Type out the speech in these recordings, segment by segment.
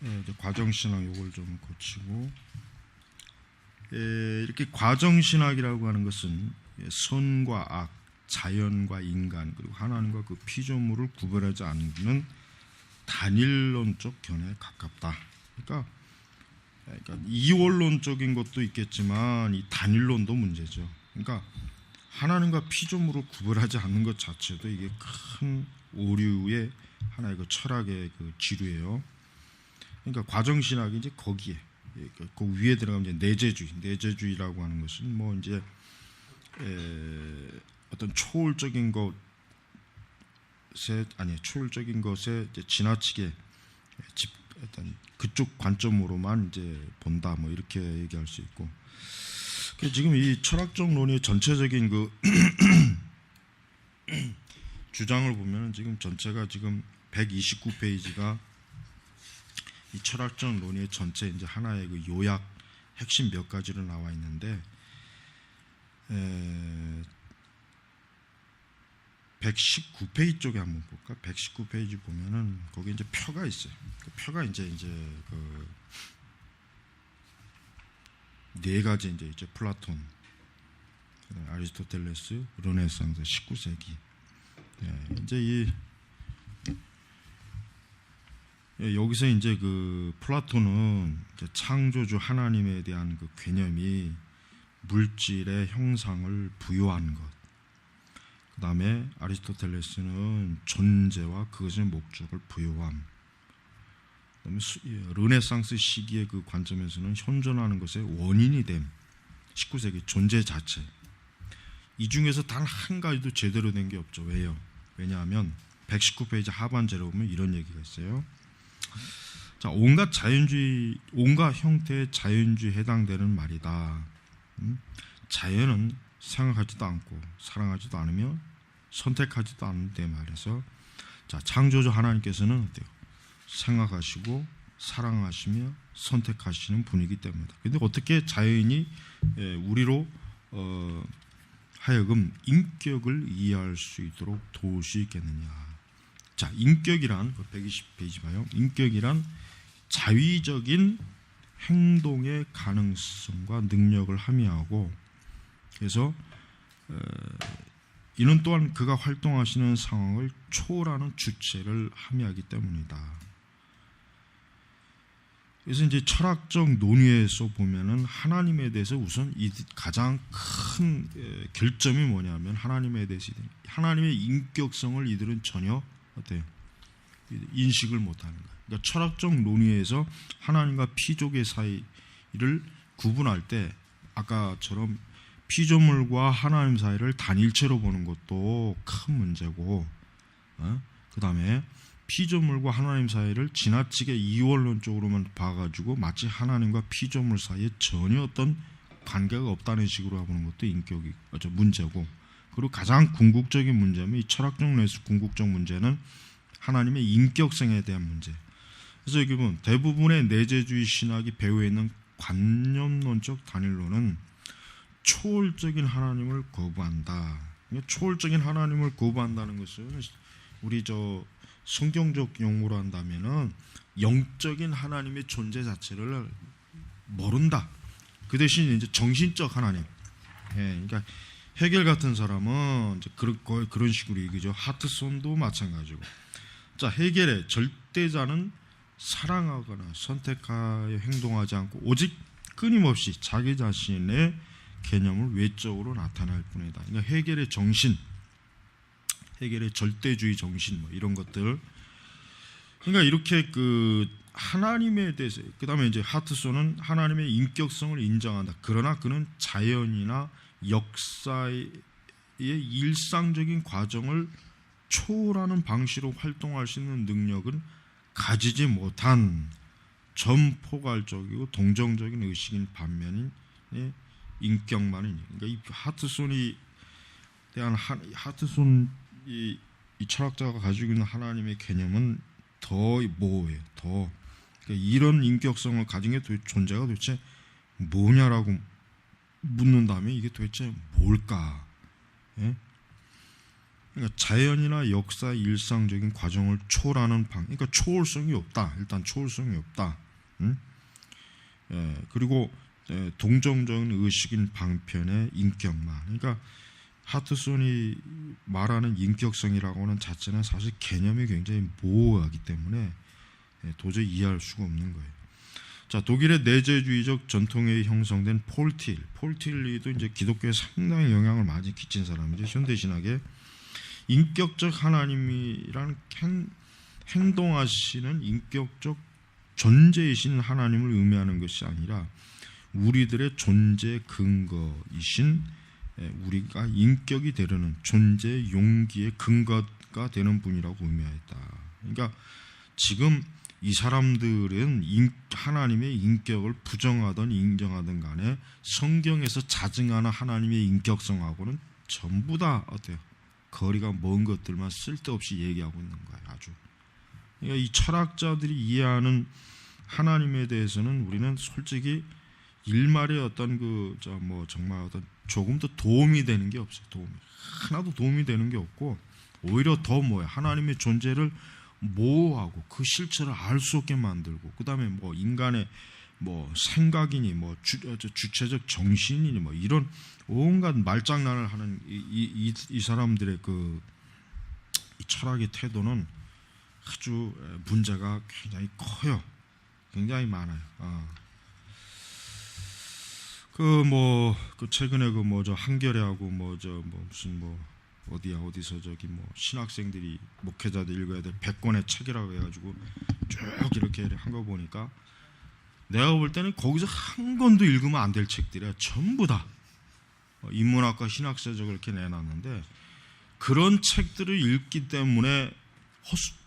이제 과정신학 요걸 좀 고치고, 이렇게 과정신학이라고 하는 것은 선과 악, 자연과 인간, 그리고 하나님과 그 피조물을 구별하지 않는 단일론적 견해에 가깝다. 그러니까 이원론적인 것도 있겠지만 이 단일론도 문제죠. 그러니까 하나님과 피조물을 구별하지 않는 것 자체도 이게 큰 오류의 하나의 그 철학의 그 지류예요. 그러니까 과정신학이 이제 거기에 그 위에 들어가면 이제 내재주의라고 하는 것은 뭐 이제 어떤 초월적인 것에 이제 지나치게 어떤 그쪽 관점으로만 이제 본다, 뭐 이렇게 얘기할 수 있고, 지금 이 철학적 논의의 전체적인 그 주장을 보면은 지금 전체가 지금 129페이지가 이 철학적 논의의 전체 이제 하나의 그 요약 핵심 몇 가지로 나와 있는데, 119페이지 쪽에 한번 볼까? 119페이지 보면은 거기 이제 표가 있어요. 그 표가 이제 그 네 가지 이제 플라톤, 아리스토텔레스, 르네상스, 19세기. 이제 여기서 이제 그 플라톤은 이제 창조주 하나님에 대한 그 개념이 물질의 형상을 부여한 것. 그 다음에 아리스토텔레스는 존재와 그것의 목적을 부여함. 그다음에 르네상스 시기의 그 관점에서는 현존하는 것의 원인이 됨. 19세기 존재 자체. 이 중에서 단 한 가지도 제대로 된 게 없죠. 왜요? 왜냐하면 119페이지 하반절에 보면 이런 얘기가 있어요. 자, 온갖 형태의 자연주의에 해당되는 말이다. 자연은 생각하지도 않고 사랑하지도 않으며 선택하지도 않는데 말해서, 자, 창조주 하나님께서는 어때요? 생각하시고 사랑하시며 선택하시는 분이기 때문이다. 그런데 어떻게 자연이 우리로 하여금 인격을 이해할 수 있도록 도울 수 있겠느냐? 자, 인격이란 120페이지 봐요. 인격이란 자위적인 행동의 가능성과 능력을 함의하고, 그래서 이는 또한 그가 활동하시는 상황을 초월하는 주체를 함의하기 때문이다. 그래서 이제 철학적 논의에서 보면은 하나님에 대해서 우선 가장 큰 결점이 뭐냐면 하나님에 대해서 하나님의 인격성을 이들은 전혀 어때요? 인식을 못하는 거예요. 그러니까 철학적 논의에서 하나님과 피조계 사이를 구분할 때 아까처럼 피조물과 하나님 사이를 단일체로 보는 것도 큰 문제고, 그 다음에 피조물과 하나님 사이를 지나치게 이원론적으로만 봐가지고 마치 하나님과 피조물 사이에 전혀 어떤 관계가 없다는 식으로 보는 것도 인격이 문제고, 그리고 가장 궁극적인 문제는 이 철학적 논의에서 궁극적 문제는 하나님의 인격성에 대한 문제. 그래서 여기 보면 대부분의 내재주의 신학이 배후에 있는 관념론적 단일론은 초월적인 하나님을 거부한다. 초월적인 하나님을 거부한다는 것은 우리 성경적 용어로 한다면은 영적인 하나님의 존재 자체를 모른다. 그 대신 이제 정신적 하나님. 그러니까 헤겔 같은 사람은 이제 그런 식으로 얘기죠. 하트손도 마찬가지고. 자, 헤겔의 절대자는 사랑하거나 선택하여 행동하지 않고 오직 끊임없이 자기 자신의 개념을 외적으로 나타낼 뿐이다. 그러니까 헤겔의 정신, 헤겔의 절대주의 정신, 뭐 이런 것들. 그러니까 이렇게 그 하나님에 대해서, 그 다음에 이제 하트소는 하나님의 인격성을 인정한다. 그러나 그는 자연이나 역사의 일상적인 과정을 초월하는 방식으로 활동할 수 있는 능력은 가지지 못한 전포괄적이고 동정적인 의식인 반면인 인격만은. 그러니까 이 하트손이 대한 하트손 이 철학자가 가지고 있는 하나님의 개념은 더 모호해요. 더 그러니까 이런 인격성을 가진 게 존재가 도대체 뭐냐라고 묻는다면 이게 도대체 뭘까? 예? 그러니까 자연이나 역사의 일상적인 과정을 초월하는 그러니까 초월성이 없다. 일단 초월성이 없다. 응? 그리고 동정적인 의식인 방편의 인격만. 그러니까 하트손이 말하는 인격성이라고 하는 자체는 사실 개념이 굉장히 모호하기 때문에 도저히 이해할 수가 없는 거예요. 자, 독일의 내재주의적 전통에 형성된 폴틸리도 이제 기독교에 상당히 영향을 많이 끼친 사람이죠. 현대신학에 인격적 하나님이란 행동하시는 인격적 존재이신 하나님을 의미하는 것이 아니라 우리들의 존재 근거이신 우리가 인격이 되려는 존재 용기의 근거가 되는 분이라고 의미하였다. 그러니까 지금 이 사람들은 하나님의 인격을 부정하든 인정하든 간에 성경에서 자증하는 하나님의 인격성하고는 전부 다 어때요? 거리가 먼 것들만 쓸데없이 얘기하고 있는 거예요. 아주. 그러니까 이 철학자들이 이해하는 하나님에 대해서는 우리는 솔직히 일말의 어떤 정말 어떤 조금 더 도움이 되는 게 없어요. 하나도 도움이 되는 게 없고 오히려 더 하나님의 존재를 모호하고 그 실체를 알 수 없게 만들고, 그 다음에 인간의 생각이니 주체적 정신이니 이런 온갖 말장난을 하는 이 사람들의 이 철학의 태도는 아주 문제가 굉장히 커요. 굉장히 많아요. 최근에 한겨레하고 어디서 신학생들이 목회자들 읽어야 될 100권의 책이라고 해가지고 쭉 이렇게 한 거 보니까 내가 볼 때는 거기서 한 권도 읽으면 안 될 책들이야. 전부 다 인문학과 신학서적을 이렇게 내놨는데, 그런 책들을 읽기 때문에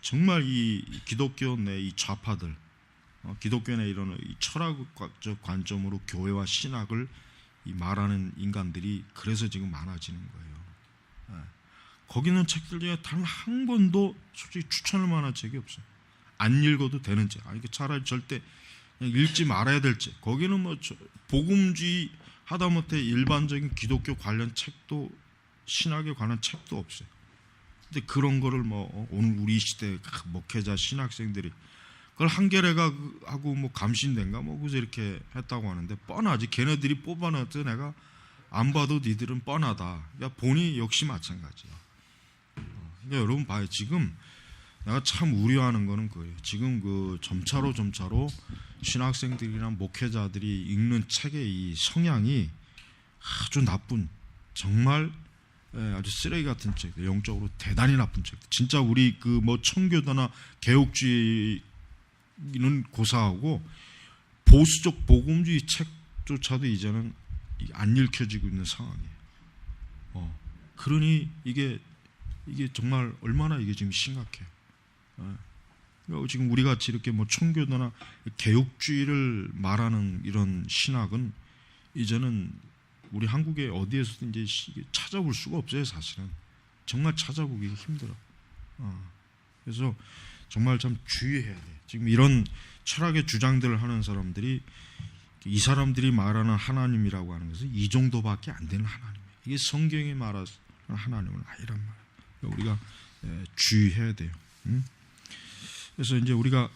정말 이 기독교 내 이 좌파들, 기독교 내 이런 이 철학적 관점으로 교회와 신학을 말하는 인간들이 그래서 지금 많아지는 거예요. 거기 있는 책들 중에 단 한 권도 솔직히 추천할 만한 책이 없어요. 안 읽어도 되는 책. 차라리 절대 그냥 읽지 말아야 될 책. 거기는 복음주의 하다못해 일반적인 기독교 관련 책도, 신학에 관한 책도 없어요. 근데 그런 거를 오늘 우리 시대 목회자 신학생들이 그걸 한겨레가 하고 감신대인가 그래서 이렇게 했다고 하는데, 뻔하지. 걔네들이 뽑아놨더 내가 안 봐도 니들은 뻔하다. 그러니까 보니 역시 마찬가지야. 그러니까 여러분 봐요. 지금 내가 참 우려하는 거는 그거예요. 지금 점차로 신학생들이나 목회자들이 읽는 책의 이 성향이 아주 나쁜, 정말 아주 쓰레기 같은 책, 영적으로 대단히 나쁜 책. 진짜 우리 청교도나 개혁주의는 고사하고 보수적 복음주의 책조차도 이제는 안 읽혀지고 있는 상황이에요. 그러니 이게 정말 얼마나 이게 지금 심각해요. 지금 우리 같이 이렇게 청교도나 개혁주의를 말하는 이런 신학은 이제는 우리 한국에 어디에서든지 찾아볼 수가 없어요. 사실은 정말 찾아보기 힘들어. 그래서 정말 참 주의해야 돼. 지금 이런 철학의 주장들을 하는 사람들이, 이 사람들이 말하는 하나님이라고 하는 것은 이 정도밖에 안 되는 하나님이에요. 이게 성경이 말하는 하나님은 아니란 말이에요. 우리가 주의해야 돼요. 그래서 이제 우리가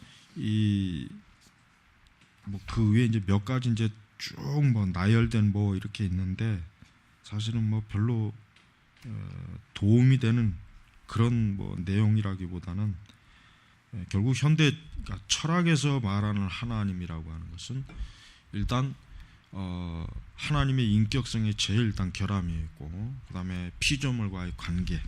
그 위에 이제 몇 가지 이제 쭉 나열된 이렇게 있는데, 사실은 별로 도움이 되는 그런 내용이라기보다는 결국 현대 철학에서 말하는 하나님이라고 하는 것은 일단 하나님의 인격성에 제일 일단 결함이 있고, 그 다음에 피조물과의 관계,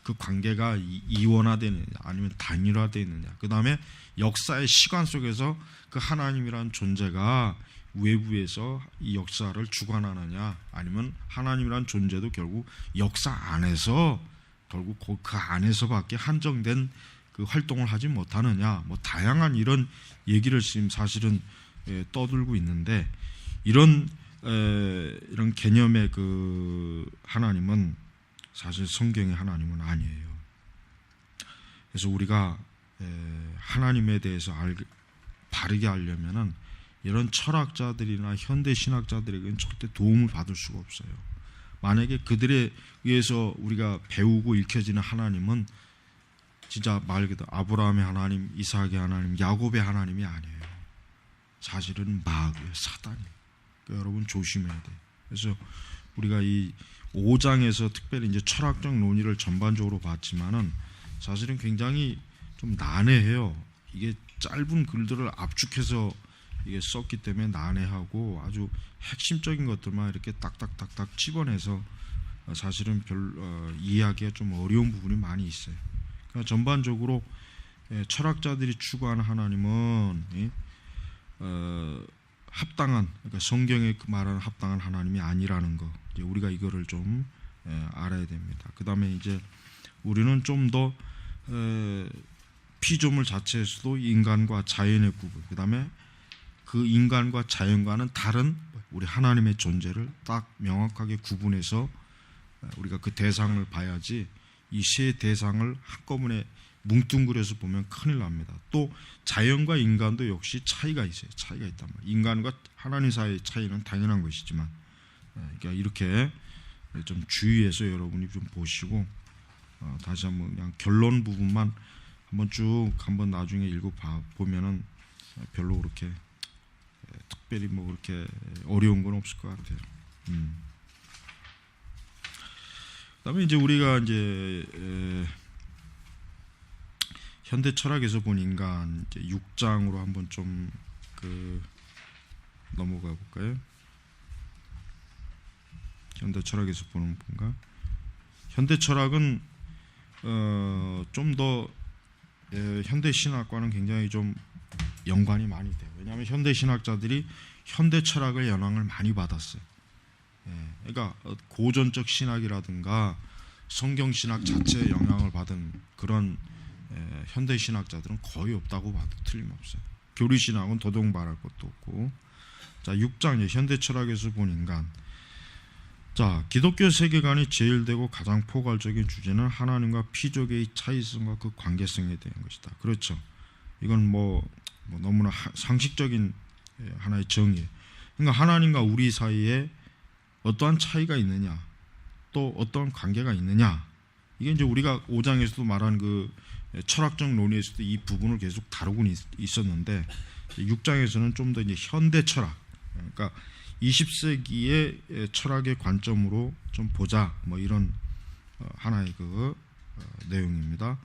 그 관계가 이원화되느냐 아니면 단일화되느냐, 그 다음에 역사의 시간 속에서 그 하나님이라는 존재가 외부에서 이 역사를 주관하느냐, 아니면 하나님이라는 존재도 결국 역사 안에서 결국 그 안에서밖에 한정된 그 활동을 하지 못하느냐, 다양한 이런 얘기를 지금 사실은 떠들고 있는데, 이런 개념의 그 하나님은 사실 성경의 하나님은 아니에요. 그래서 우리가 하나님에 대해서 바르게 알려면은 이런 철학자들이나 현대 신학자들에게는 절대 도움을 받을 수가 없어요. 만약에 그들에 의해서 우리가 배우고 읽혀지는 하나님은 진짜 말 그대로 아브라함의 하나님, 이삭의 하나님, 야곱의 하나님이 아니에요. 사실은 마귀예요, 사단이에요. 그러니까 여러분 조심해야 돼요. 그래서 우리가 이 5장에서 특별히 이제 철학적 논의를 전반적으로 봤지만은 사실은 굉장히 좀 난해해요. 이게 짧은 글들을 압축해서 이게 썼기 때문에 난해하고 아주 핵심적인 것들만 이렇게 딱딱딱딱 집어내서 사실은 이해하기가 좀 어려운 부분이 많이 있어요. 그러니까 전반적으로 철학자들이 추구하는 하나님은 합당한, 그러니까 성경에 말하는 합당한 하나님이 아니라는 거, 이제 우리가 이거를 좀 알아야 됩니다. 그 다음에 이제 우리는 좀 더 피조물 자체에서도 인간과 자연의 구분, 그 다음에 그 인간과 자연과는 다른 우리 하나님의 존재를 딱 명확하게 구분해서 우리가 그 대상을 봐야지 이 세 대상을 한꺼번에 뭉뚱그려서 보면 큰일 납니다. 또 자연과 인간도 역시 차이가 있어요. 차이가 있단 말이에요. 인간과 하나님 사이의 차이는 당연한 것이지만, 그러니까 이렇게 좀 주의해서 여러분이 좀 보시고 다시 한번 그냥 결론 부분만 한번 쭉 한번 나중에 읽어 보면은 별로 그렇게 특별히 뭐 그렇게 어려운 건 없을 것 같아요. 그다음에 이제 우리가 이제 현대 철학에서 본 인간 이제 6장으로 한번 좀 넘어가 볼까요? 현대 철학에서 보는 분가. 현대 철학은 좀 더 현대 신학과는 굉장히 좀 연관이 많이 돼요. 왜냐하면 현대 신학자들이 현대 철학의 영향을 많이 받았어요. 그러니까 고전적 신학이라든가 성경 신학 자체에 영향을 받은 그런 현대 신학자들은 거의 없다고 봐도 틀림없어요. 교리 신학은 더더욱 말할 것도 없고. 자, 6장 현대 철학에서 본 인간. 자, 기독교 세계관이 제일되고 가장 포괄적인 주제는 하나님과 피조계의 차이성과 그 관계성에 대한 것이다. 그렇죠. 이건 뭐 너무나 상식적인 하나의 정의예요. 그러니까 하나님과 우리 사이에 어떠한 차이가 있느냐, 또 어떠한 관계가 있느냐, 이게 이제 우리가 5장에서도 말한 그 철학적 논의에서도 이 부분을 계속 다루고 있었는데 6장에서는 좀 더 이제 현대 철학, 그러니까 20세기의 철학의 관점으로 좀 보자, 뭐 이런 하나의 내용입니다.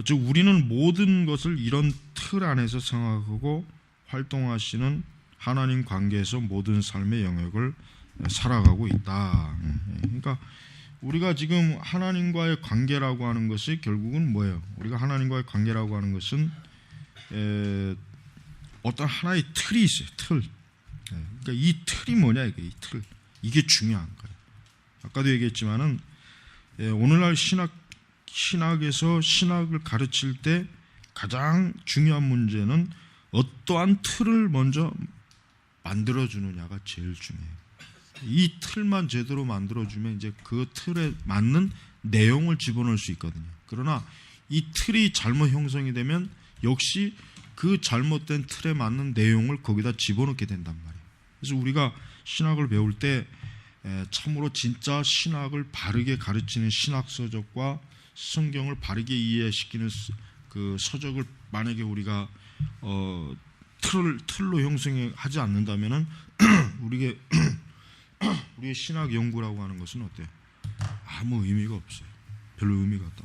즉 우리는 모든 것을 이런 틀 안에서 생각하고 활동하시는 하나님 관계에서 모든 삶의 영역을 살아가고 있다. 그러니까 우리가 지금 하나님과의 관계라고 하는 것이 결국은 뭐예요? 우리가 하나님과의 관계라고 하는 것은 어떤 하나의 틀이 있어요. 틀. 그러니까 이 틀이 뭐냐, 이 틀. 이게 중요한 거예요. 아까도 얘기했지만은 오늘날 신학에서 신학을 가르칠 때 가장 중요한 문제는 어떠한 틀을 먼저 만들어주느냐가 제일 중요해요. 이 틀만 제대로 만들어주면 이제 그 틀에 맞는 내용을 집어넣을 수 있거든요. 그러나 이 틀이 잘못 형성이 되면 역시 그 잘못된 틀에 맞는 내용을 거기다 집어넣게 된단 말이에요. 그래서 우리가 신학을 배울 때 참으로 진짜 신학을 바르게 가르치는 신학서적과 성경을 바르게 이해시키는 그 서적을 만약에 우리가 틀로 형성하지 않는다면은 우리의 신학 연구라고 하는 것은 어때요? 아무 의미가 없어요. 별로 의미가 없다.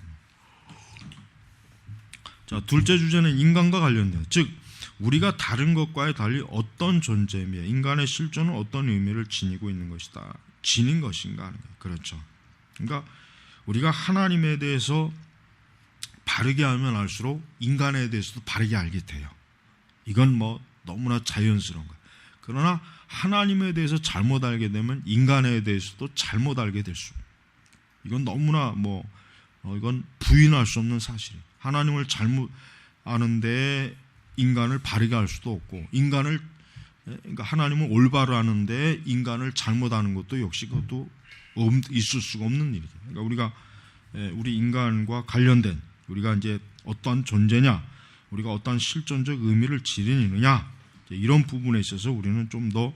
자, 둘째 주제는 인간과 관련돼요. 즉 우리가 다른 것과의 달리 어떤 존재며 인간의 실존은 어떤 의미를 지니고 있는 것이다. 지닌 것인가 하는 거예요. 그렇죠. 그러니까 우리가 하나님에 대해서 바르게 알면 알수록 인간에 대해서도 바르게 알게 돼요. 이건 뭐 너무나 자연스러운 거예요. 그러나 하나님에 대해서 잘못 알게 되면 인간에 대해서도 잘못 알게 될 수. 이건 너무나 이건 부인할 수 없는 사실이에요. 하나님을 잘못 아는데 인간을 바르게 알 수도 없고, 그러니까 하나님을 올바로 아는데 인간을 잘못 아는 것도 역시 그것도 있을 수가 없는 일이죠. 그러니까 우리가 우리 인간과 관련된 우리가 이제 어떠한 존재냐, 우리가 어떠한 실존적 의미를 지니느냐, 이런 부분에 있어서 우리는 좀 더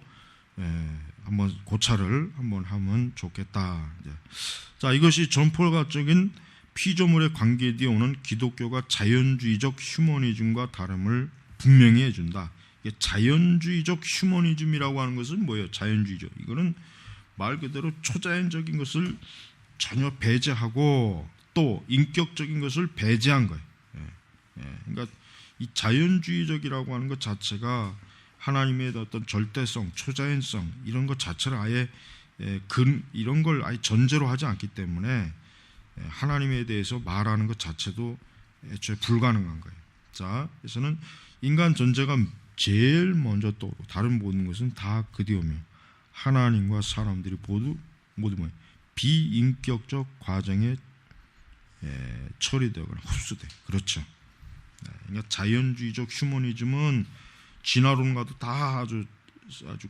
한번 고찰을 한번 하면 좋겠다. 이제. 자, 이것이 전포가적인 피조물에 관계되어 오는 기독교가 자연주의적 휴머니즘과 다름을 분명히 해준다. 이게 자연주의적 휴머니즘이라고 하는 것은 뭐예요? 자연주의죠. 이거는 말 그대로 초자연적인 것을 전혀 배제하고 또 인격적인 것을 배제한 거예요. 그러니까 이 자연주의적이라고 하는 것 자체가 하나님의 어떤 절대성, 초자연성 이런 것 자체를 아예 이런 걸 아예 전제로 하지 않기 때문에 하나님에 대해서 말하는 것 자체도 애초에 불가능한 거예요. 자, 그래서는 인간 존재가 제일 먼저 떠오르고 다른 모든 것은 다 그 뒤오며 하나님과 사람들이 모두 뭐예요? 비인격적 과정에 처리되거나 흡수돼. 그렇죠. 그러니까 자연주의적 휴머니즘은 진화론과도 다 아주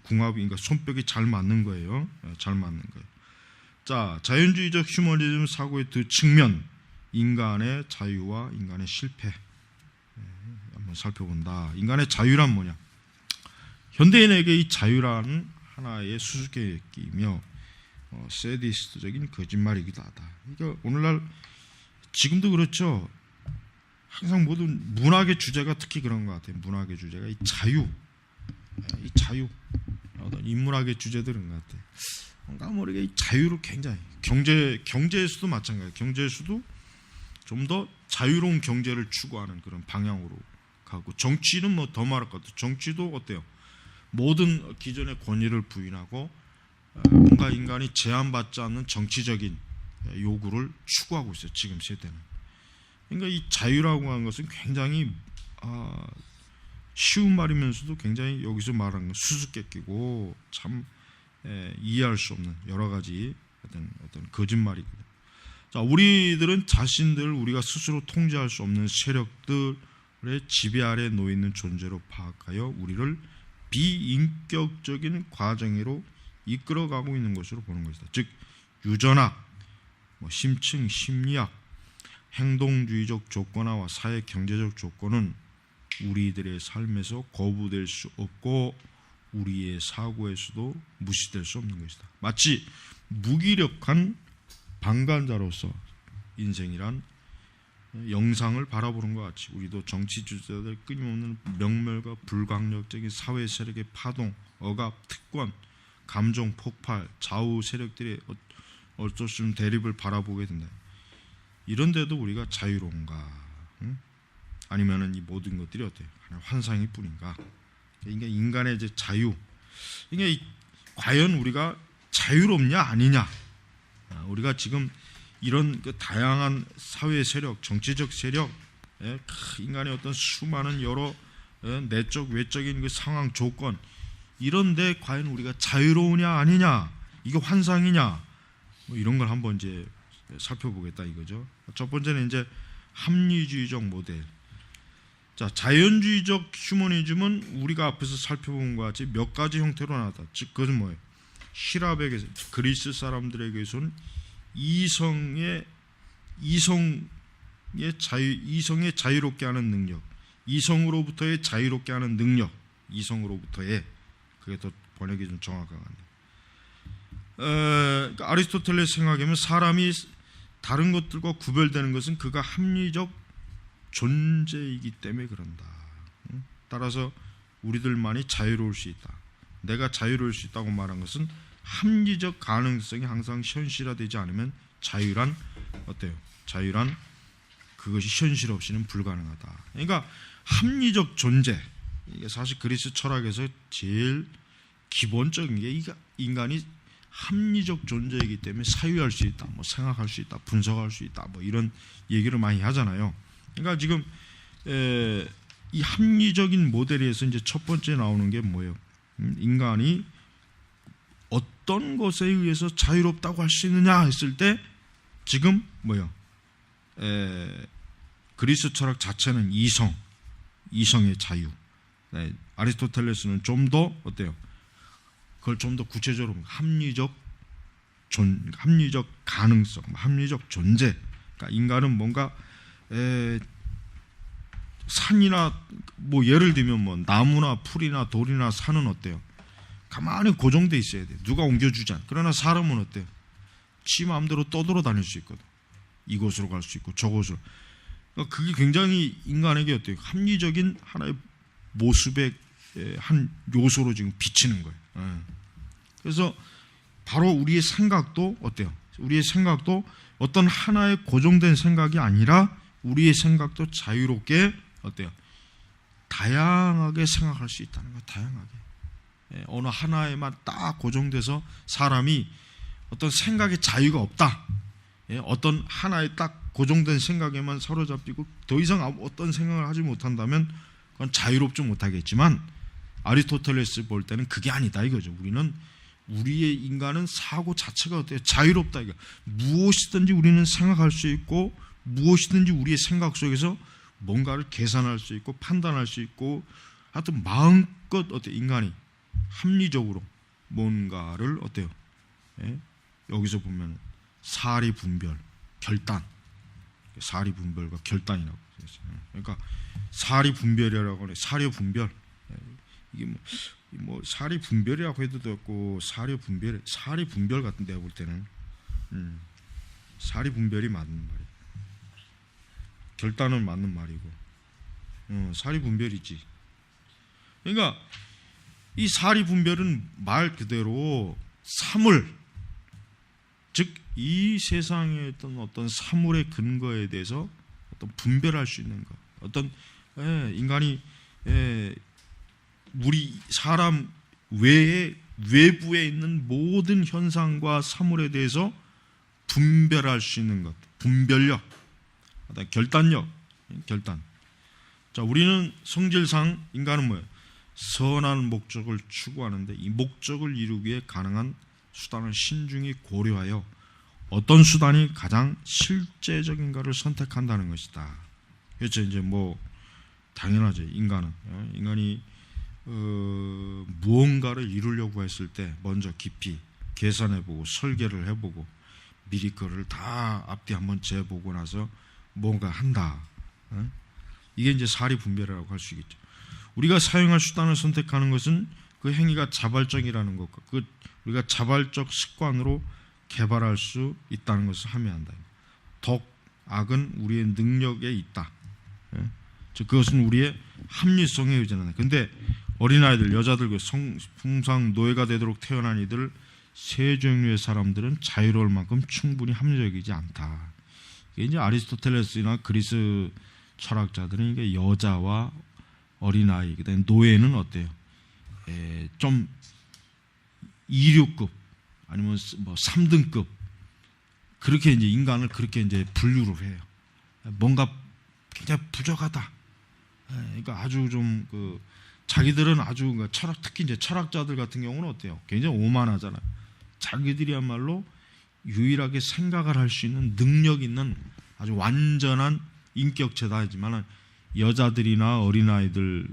궁합이, 그러니까 손뼉이 잘 맞는 거예요. 잘 맞는 거예요. 자, 자연주의적 휴머니즘 사고의 두 측면, 인간의 자유와 인간의 실패 한번 살펴본다. 인간의 자유란 뭐냐? 현대인에게 이 자유라는 하나의 수수께끼이며 세디스트적인 거짓말이기도 하다. 그러니까 오늘날 지금도 그렇죠. 항상 모든 문학의 주제가 특히 그런 것 같아요. 문학의 주제가 이 자유, 어떤 인문학의 주제들은 것 같아요. 뭔가 모르게 이 자유를 굉장히 경제에서도 마찬가지예요. 경제에서도 좀 더 자유로운 경제를 추구하는 그런 방향으로 가고, 정치는 뭐 더 말할 것 같아요. 정치도 어때요? 모든 기존의 권위를 부인하고 뭔가 인간이 제한받지 않는 정치적인 요구를 추구하고 있어요. 지금 세대는. 그러니까 이 자유라고 하는 것은 굉장히 쉬운 말이면서도 굉장히 여기서 말하는 건 수수께끼고 참 이해할 수 없는 여러 가지 어떤 거짓말이거든요. 자, 우리들은 자신들을 우리가 스스로 통제할 수 없는 세력들의 지배 아래 놓여 있는 존재로 파악하여 우리를 비인격적인 과정으로 이끌어가고 있는 것으로 보는 것이다. 즉 유전학, 심층, 심리학, 행동주의적 조건화와 사회 경제적 조건은 우리들의 삶에서 거부될 수 없고 우리의 사고에서도 무시될 수 없는 것이다. 마치 무기력한 방관자로서 인생이란 영상을 바라보는 것 같이 우리도 정치 주체자들 끊임없는 명멸과 불강력적인 사회 세력의 파동, 억압, 특권, 감정 폭발, 좌우 세력들의 어쩔 수 없는 대립을 바라보게 된다. 이런데도 우리가 자유로운가? 아니면은 이 모든 것들이 어때요? 환상일 뿐인가? 그러니까 인간의 이제 자유. 그러니까 과연 우리가 자유롭냐 아니냐? 우리가 지금 이런 그 다양한 사회 세력, 정치적 세력, 인간의 어떤 수많은 여러 내적 외적인 그 상황 조건, 이런데 과연 우리가 자유로우냐 아니냐? 이게 환상이냐? 뭐 이런 걸 한번 이제 살펴보겠다 이거죠. 첫 번째는 이제 합리주의적 모델. 자, 자연주의적 휴머니즘은 우리가 앞에서 살펴본 것과 같이 몇 가지 형태로 나왔다. 즉 그것은 뭐예요?希腊에게서, 그리스 사람들에게서는 이성의 자유롭게 하는 능력, 이성으로부터의 자유롭게 하는 능력, 이성으로부터의, 그게 더 번역이 좀 정확한 것 같네요. 그러니까 아리스토텔레스 생각하면 사람이 다른 것들과 구별되는 것은 그가 합리적 존재이기 때문에 그런다. 따라서 우리들만이 자유로울 수 있다. 내가 자유로울 수 있다고 말한 것은 합리적 가능성이 항상 현실화되지 않으면 자유란 어때요? 자유란 그것이 현실 없이는 불가능하다. 그러니까 합리적 존재, 이게 사실 그리스 철학에서 제일 기본적인 게 인간이 합리적 존재이기 때문에 사유할 수 있다, 뭐 생각할 수 있다, 분석할 수 있다, 뭐 이런 얘기를 많이 하잖아요. 그러니까 지금 이 합리적인 모델에서 이제 첫 번째 나오는 게 뭐예요? 인간이 어떤 것에 의해서 자유롭다고 할 수 있느냐 했을 때 지금 뭐예요? 그리스 철학 자체는 이성의 자유. 아리스토텔레스는 좀 더 어때요? 그걸 좀 더 구체적으로 합리적 가능성, 합리적 존재. 그러니까 인간은 뭔가 산이나 뭐 예를 들면 뭐 나무나 풀이나 돌이나 산은 어때요? 가만히 고정돼 있어야 돼. 누가 옮겨주지 않아. 그러나 사람은 어때요? 지 마음대로 떠돌아다닐 수 있거든. 이곳으로 갈 수 있고 저곳으로. 그러니까 그게 굉장히 인간에게 어때요? 합리적인 하나의 모습의 한 요소로 지금 비치는 거예요. 그래서 바로 우리의 생각도 어때요? 우리의 생각도 어떤 하나의 고정된 생각이 아니라 우리의 생각도 자유롭게 어때요? 다양하게 생각할 수 있다는 거예요. 다양하게. 어느 하나에만 딱 고정돼서 사람이 어떤 생각의 자유가 없다. 어떤 하나의 딱 고정된 생각에만 사로잡히고 더 이상 어떤 생각을 하지 못한다면 그건 자유롭지 못하겠지만 아리스토텔레스 볼 때는 그게 아니다 이거죠. 우리의 인간은 사고 자체가 어때요? 자유롭다 이거. 무엇이든지 우리는 생각할 수 있고 무엇이든지 우리의 생각 속에서 뭔가를 계산할 수 있고 판단할 수 있고 하여튼 마음껏 어때요? 인간이 합리적으로 뭔가를 어때요? 여기서 보면 사리 분별, 결단, 사리 분별과 결단이라고 했어요. 그러니까 사리 분별이라고 하네. 사려 분별. 이게 뭐 사리 분별이라고 해도 되고 사리 분별 같은 데가 볼 때는 사리 분별이 맞는 말이에요. 결단은 맞는 말이고 사리 분별이지. 그러니까 이 사리 분별은 말 그대로 사물, 즉 이 세상에 있던 어떤 사물의 근거에 대해서 어떤 분별할 수 있는 것, 어떤 인간이 우리 사람 외부에 있는 모든 현상과 사물에 대해서 분별할 수 있는 것, 분별력, 어떤 결단력, 결단. 자, 우리는 성질상 인간은 뭐예요? 선한 목적을 추구하는데 이 목적을 이루기 위해 가능한 수단을 신중히 고려하여 어떤 수단이 가장 실제적인가를 선택한다는 것이다. 그렇죠. 이제 뭐 당연하죠. 인간이 무언가를 이루려고 했을 때 먼저 깊이 계산해보고 설계를 해보고 미리 그거를 다 앞뒤 한번 재보고 나서 뭔가 한다. 이게 이제 사리 분별이라고 할 수 있겠죠. 우리가 사용할 수단을 선택하는 것은 그 행위가 자발적이라는 것과 그 우리가 자발적 습관으로 개발할 수 있다는 것을 함의한다. 덕, 악은 우리의 능력에 있다. 즉 그것은 우리의 합리성에 의존한다. 근데 어린아이들, 여자들, 풍상 노예가 되도록 태어난 이들 세 종류의 사람들은 자유로울 만큼 충분히 합리적이지 않다. 이게 이제 아리스토텔레스나 그리스 철학자들은 이게 여자와 어린아이, 그다음에 노예는 어때요? 좀 2류급 아니면 뭐 3등급 그렇게 이제 인간을 그렇게 이제 분류를 해요. 뭔가 굉장히 부족하다. 그러니까 아주 좀 자기들은 아주 특히 이제 철학자들 같은 경우는 어때요? 굉장히 오만하잖아요. 자기들이야말로 유일하게 생각을 할 수 있는 능력 있는 아주 완전한 인격체다 하지만 여자들이나 어린아이들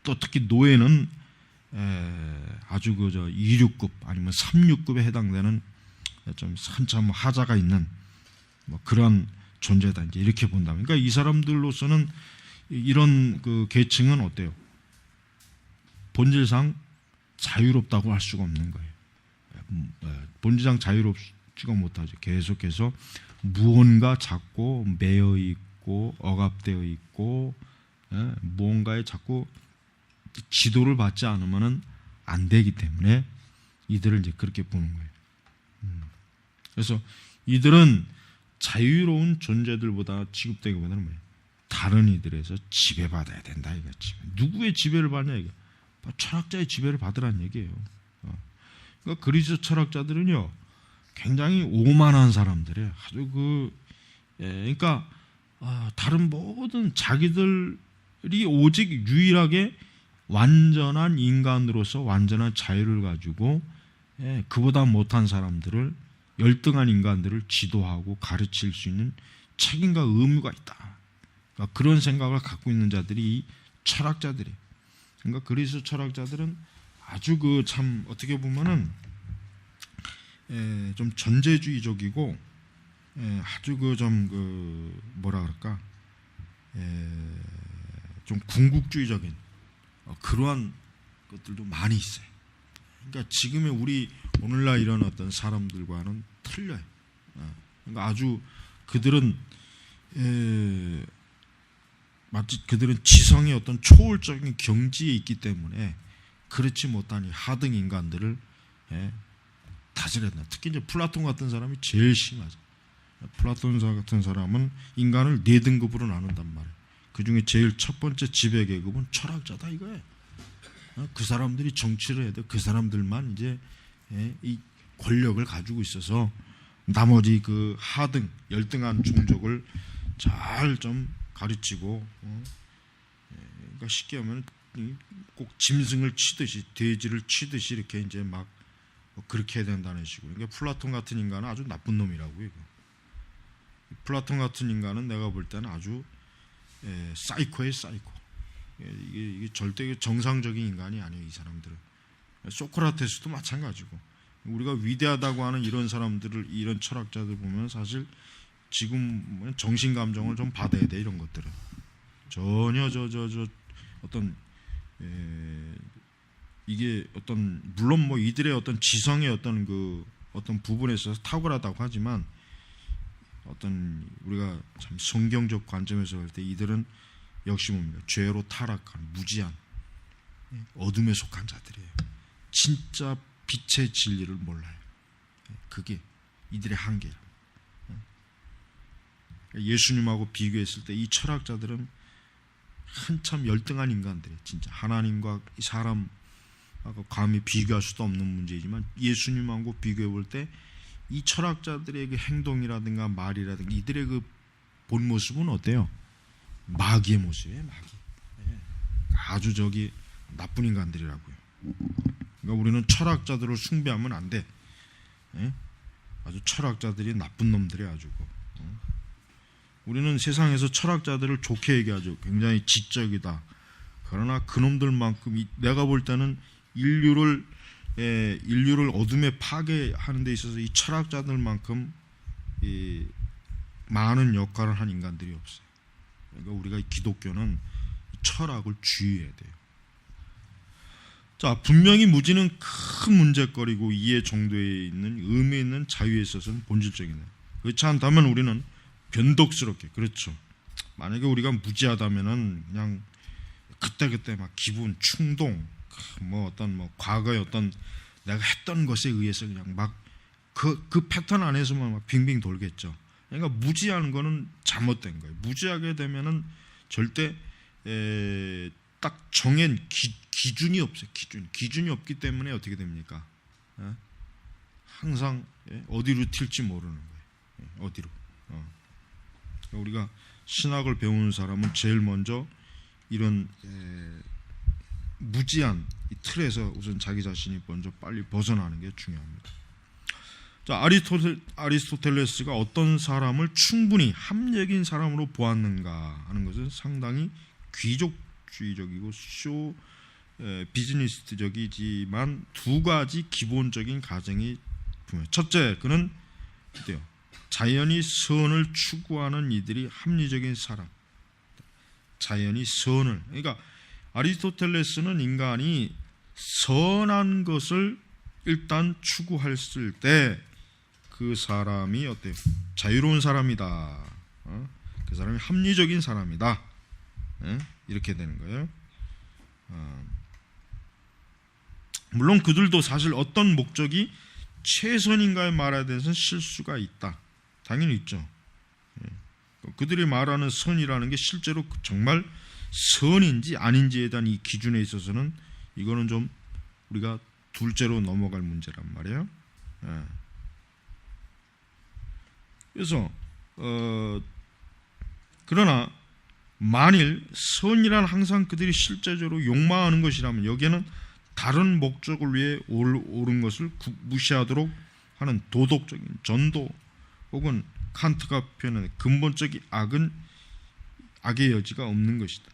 또 특히 노예는 아주 2류급 아니면 3류급에 해당되는 좀 한참 하자가 있는 뭐 그런 존재다 이제 이렇게 본다면, 그러니까 이 사람들로서는 이런 계층은 어때요? 본질상 자유롭다고 할 수가 없는 거예요. 본질상 자유롭지가 못하죠. 계속해서 무언가 잡고 매여 있고 억압되어 있고 무언가에 자꾸 지도를 받지 않으면 안 되기 때문에 이들을 이제 그렇게 보는 거예요. 그래서 이들은 자유로운 존재들보다 취급되기보다는 뭐예요? 다른 이들에서 지배받아야 된다 이거지. 누구의 지배를 받냐 이거? 철학자의 지배를 받으라는 얘기예요. 그러니까 그리스 철학자들은요 굉장히 오만한 사람들이에요. 아주 그러니까 다른 모든 자기들이 오직 유일하게 완전한 인간으로서 완전한 자유를 가지고 그보다 못한 사람들을 열등한 인간들을 지도하고 가르칠 수 있는 책임과 의무가 있다. 그러니까 그런 생각을 갖고 있는 자들이 철학자들이에요. 그러니까 그리스 철학자들은 아주 참 어떻게 보면은 좀 전제주의적이고 아주 좀 뭐라 그럴까 좀 궁극주의적인 그러한 것들도 많이 있어요. 그러니까 지금의 우리 오늘날 이런 어떤 사람들과는 틀려요. 그러니까 아주 그들은 마치 그들은 지성의 어떤 초월적인 경지에 있기 때문에 그렇지 못한 이 하등 인간들을 다스렸다. 특히 이제 플라톤 같은 사람이 제일 심하죠. 플라톤 같은 사람은 인간을 4등급으로 나눈단 말이에요. 그 중에 제일 첫 번째 지배 계급은 철학자다 이거예요. 그 사람들이 정치를 해도 그 사람들만 이제 이 권력을 가지고 있어서 나머지 그 하등 열등한 종족을 잘 좀 가르치고, 그러니까 쉽게 하면 꼭 짐승을 치듯이 돼지를 치듯이 이렇게 이제 막 그렇게 해야 된다는 식으로. 그러니까 플라톤 같은 인간은 아주 나쁜 놈이라고요. 이거. 플라톤 같은 인간은 내가 볼 때는 아주 사이코예요, 사이코. 이게 절대 정상적인 인간이 아니에요, 이 사람들은. 소크라테스도 마찬가지고. 우리가 위대하다고 하는 이런 사람들을, 이런 철학자들 보면 사실 지금 정신 감정을 좀 받아야 돼, 이런 것들은. 전혀 어떤 이게 어떤 물론 뭐 이들의 어떤 지성의 어떤 그 어떤 부분에 있어서 탁월하다고 하지만 어떤 우리가 참 성경적 관점에서 볼 때 이들은 역시 뭡니까? 죄로 타락한 무지한 어둠에 속한 자들이에요. 진짜 빛의 진리를 몰라요. 그게 이들의 한계예요. 예수님하고 비교했을 때 이 철학자들은 한참 열등한 인간들이에요. 진짜 하나님과 사람하고 감히 비교할 수도 없는 문제이지만 예수님하고 비교해 볼 때 이 철학자들의 그 행동이라든가 말이라든가 이들의 그 본 모습은 어때요? 마귀의 모습이에요. 마귀. 아주 나쁜 인간들이라고요. 그러니까 우리는 철학자들을 숭배하면 안 돼. 아주 철학자들이 나쁜 놈들이 아주. 우리는 세상에서 철학자들을 좋게 얘기하죠. 굉장히 지적이다. 그러나 그놈들만큼 내가 볼 때는 인류를 어둠에 파괴하는 데 있어서 이 철학자들만큼 많은 역할을 한 인간들이 없어요. 그러니까 우리가 기독교는 철학을 주의해야 돼요. 자, 분명히 무지는 큰 문제거리고 이해 정도에 있는 의미 있는 자유에 있어서는 본질적이네요. 그렇지 않다면 우리는 변덕스럽게, 그렇죠. 만약에 우리가 무지하다면은 그냥 그때 막 기분, 충동, 과거의 어떤 내가 했던 것에 의해서 그냥 막 그 패턴 안에서만 막 빙빙 돌겠죠. 그러니까 무지하는 거는 잘못된 거예요. 무지하게 되면은 절대 딱 정한 기준이 없어요. 기준이 없기 때문에 어떻게 됩니까? 항상 어디로 튈지 모르는 거예요. 어디로. 우리가 신학을 배우는 사람은 제일 먼저 이런 무지한 이 틀에서 우선 자기 자신이 먼저 빨리 벗어나는 게 중요합니다. 자, 아리스토텔레스가 어떤 사람을 충분히 합리적인 사람으로 보았는가 하는 것은 상당히 귀족주의적이고 비즈니스적이지만 두 가지 기본적인 가정이 분명해요. 첫째, 그는 어때요? 자연히 선을 추구하는 이들이 합리적인 사람. 자연히 선을. 그러니까 아리스토텔레스는 인간이 선한 것을 일단 추구했을 때 그 사람이 어때요? 자유로운 사람이다. 그 사람이 합리적인 사람이다. 이렇게 되는 거예요. 물론 그들도 사실 어떤 목적이 최선인가에 말에 대해서는 실수가 있다. 당연히 있죠. 그들이 말하는 선이라는 게 실제로 정말 선인지 아닌지에 대한 이 기준에 있어서는 이거는 좀 우리가 둘째로 넘어갈 문제란 말이에요. 그래서 그러나 만일 선이란 항상 그들이 실제적으로 욕망하는 것이라면 여기에는 다른 목적을 위해 옳은 것을 무시하도록 하는 도덕적인 전도 혹은 칸트가 표현하는 근본적인 악의 여지가 없는 것이다.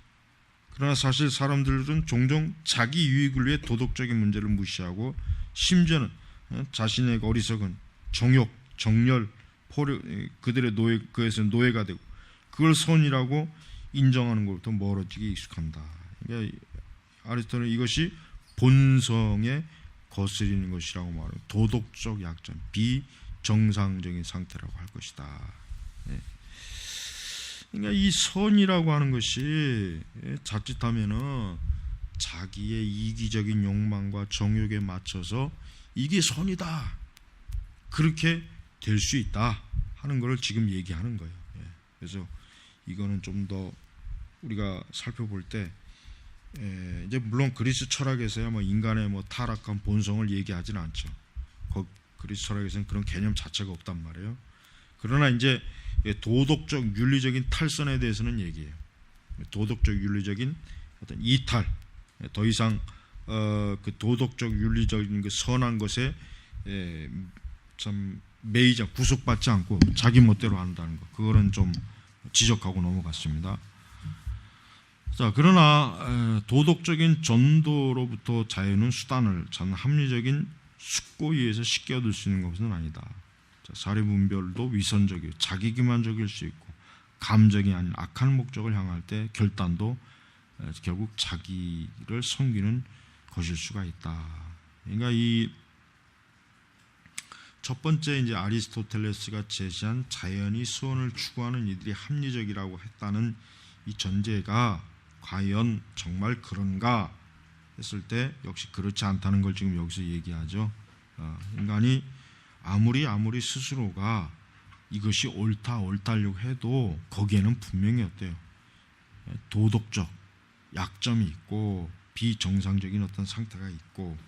그러나 사실 사람들은 종종 자기 유익을 위해 도덕적인 문제를 무시하고 심지어는 자신의 어리석은 정욕, 정열, 그들의 그에서 노예가 되고 그걸 선이라고 인정하는 것부터 멀어지기 익숙한다. 그러니까 아리스토텔은 이것이 본성의 거스리는 것이라고 말하는 도덕적 약점, 비정상적인 상태라고 할 것이다. 그러니까 이 선이라고 하는 것이 자칫하면은 자기의 이기적인 욕망과 정욕에 맞춰서 이게 선이다, 그렇게 될 수 있다 하는 것을 지금 얘기하는 거예요. 그래서 이거는 좀 더 우리가 살펴볼 때 이제 물론 그리스 철학에서야 뭐 인간의 뭐 타락한 본성을 얘기하지는 않죠. 그리스 철학에서는 그런 개념 자체가 없단 말이에요. 그러나 이제 도덕적 윤리적인 탈선에 대해서는 얘기해요. 도덕적 윤리적인 어떤 이탈, 더 이상 그 도덕적 윤리적인 그 선한 것에 참 매이자 구속받지 않고 자기 멋대로 한다는 거, 그거는 좀 지적하고 넘어갔습니다. 자, 그러나 도덕적인 전도로부터 자유는 수단을 참 합리적인 숙고위에서 쉽게 얻을 수 있는 것은 아니다. 자, 사리분별도 위선적이고 자기기만적일 수 있고, 감정이 아닌 악한 목적을 향할 때 결단도 결국 자기를 섬기는 것일 수가 있다. 그러니까 이 첫 번째 이제 아리스토텔레스가 제시한 자연이 수원을 추구하는 이들이 합리적이라고 했다는 이 전제가 과연 정말 그런가 했을 때 역시 그렇지 않다는 걸 지금 여기서 얘기하죠. 인간이 아무리 스스로가 이것이 옳다 하려고 해도 거기에는 분명히 어때요? 도덕적 약점이 있고 비정상적인 어떤 상태가 있고,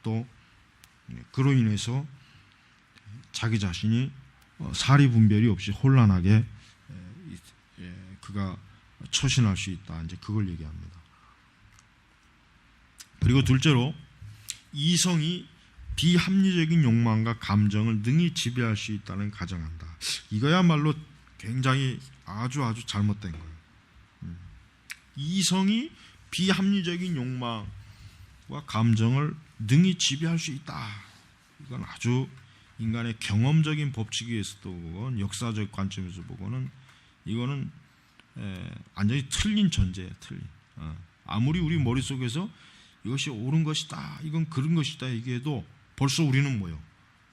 또 그로 인해서 자기 자신이 사리분별이 없이 혼란하게 그가 처신할 수 있다, 이제 그걸 얘기합니다. 그리고 둘째로 이성이 비합리적인 욕망과 감정을 능히 지배할 수 있다는 가정한다. 이거야말로 굉장히 아주 잘못된 거예요. 이성이 비합리적인 욕망과 감정을 능히 지배할 수 있다. 이건 아주 인간의 경험적인 법칙에서도 보건 역사적 관점에서 보고는 이거는 완전히 틀린 전제예요. 아무리 우리 머릿속에서 이것이 옳은 것이다, 이건 그런 것이다 얘기해도 벌써 우리는 뭐요?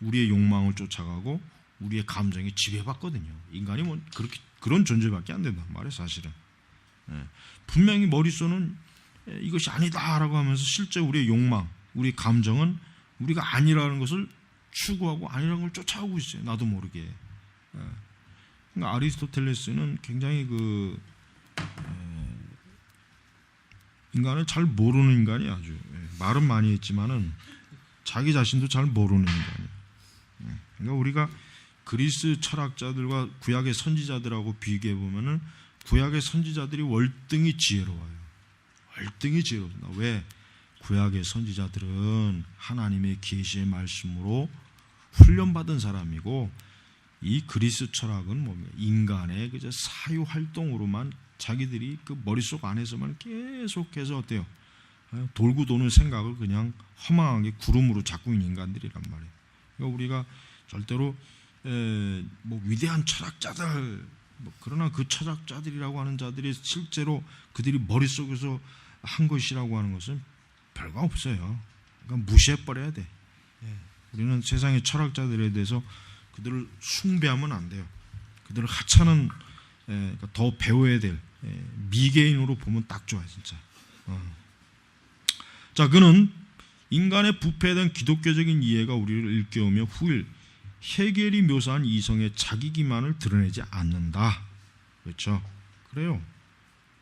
우리의 욕망을 쫓아가고 우리의 감정에 지배받거든요. 인간이 뭐 그런 존재밖에 안 된단 말이에요, 사실은. 분명히 머릿속은 이것이 아니다라고 하면서 실제 우리의 욕망, 우리의 감정은 우리가 아니라는 것을 추구하고 아니라는 걸 쫓아오고 있어요, 나도 모르게. 그러니까 아리스토텔레스는 굉장히 인간을 잘 모르는 인간이 아주, 말은 많이 했지만은 자기 자신도 잘 모르는 인간이에요. 그러니까 우리가 그리스 철학자들과 구약의 선지자들하고 비교해 보면은 구약의 선지자들이 월등히 지혜로워요. 월등히 지혜롭습니다. 왜? 구약의 선지자들은 하나님의 계시의 말씀으로 훈련받은 사람이고, 이 그리스 철학은 뭡니까? 인간의 그저 사유 활동으로만 자기들이 그 머릿속 안에서만 계속해서 어때요? 돌고 도는 생각을 그냥 허망하게 구름으로 잡고 있는 인간들이란 말이에요. 그러니까 우리가 절대로 뭐 위대한 철학자들, 그러나 그 철학자들이라고 하는 자들이 실제로 그들이 머릿속에서 한 것이라고 하는 것은 별거 없어요. 그러니까 무시해버려야 돼. 우리는 세상의 철학자들에 대해서 그들을 숭배하면 안 돼요. 그들을 하찮은, 그러니까 더 배워야 될 미개인으로 보면 딱 좋아요, 진짜. 자, 그는 인간의 부패된 기독교적인 이해가 우리를 일깨우며 후일 헤겔이 묘사한 이성의 자기기만을 드러내지 않는다. 그렇죠? 그래요.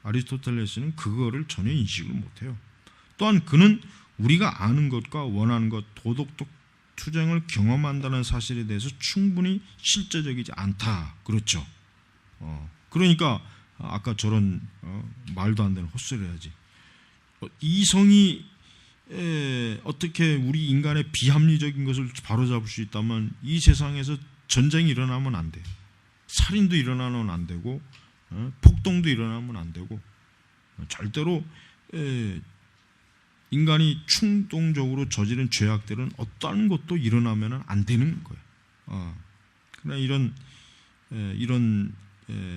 아리스토텔레스는 그거를 전혀 인식을 못해요. 또한 그는 우리가 아는 것과 원하는 것, 도덕적 투쟁을 경험한다는 사실에 대해서 충분히 실제적이지 않다. 그렇죠? 그러니까 아까 저런 말도 안 되는 헛소리를 해야지. 이성이 어떻게 우리 인간의 비합리적인 것을 바로잡을 수 있다면 이 세상에서 전쟁이 일어나면 안 돼. 살인도 일어나면 안 되고, 폭동도 일어나면 안 되고, 절대로 인간이 충동적으로 저지른 죄악들은 어떠한 것도 일어나면 안 되는 거예요. 그러나 이런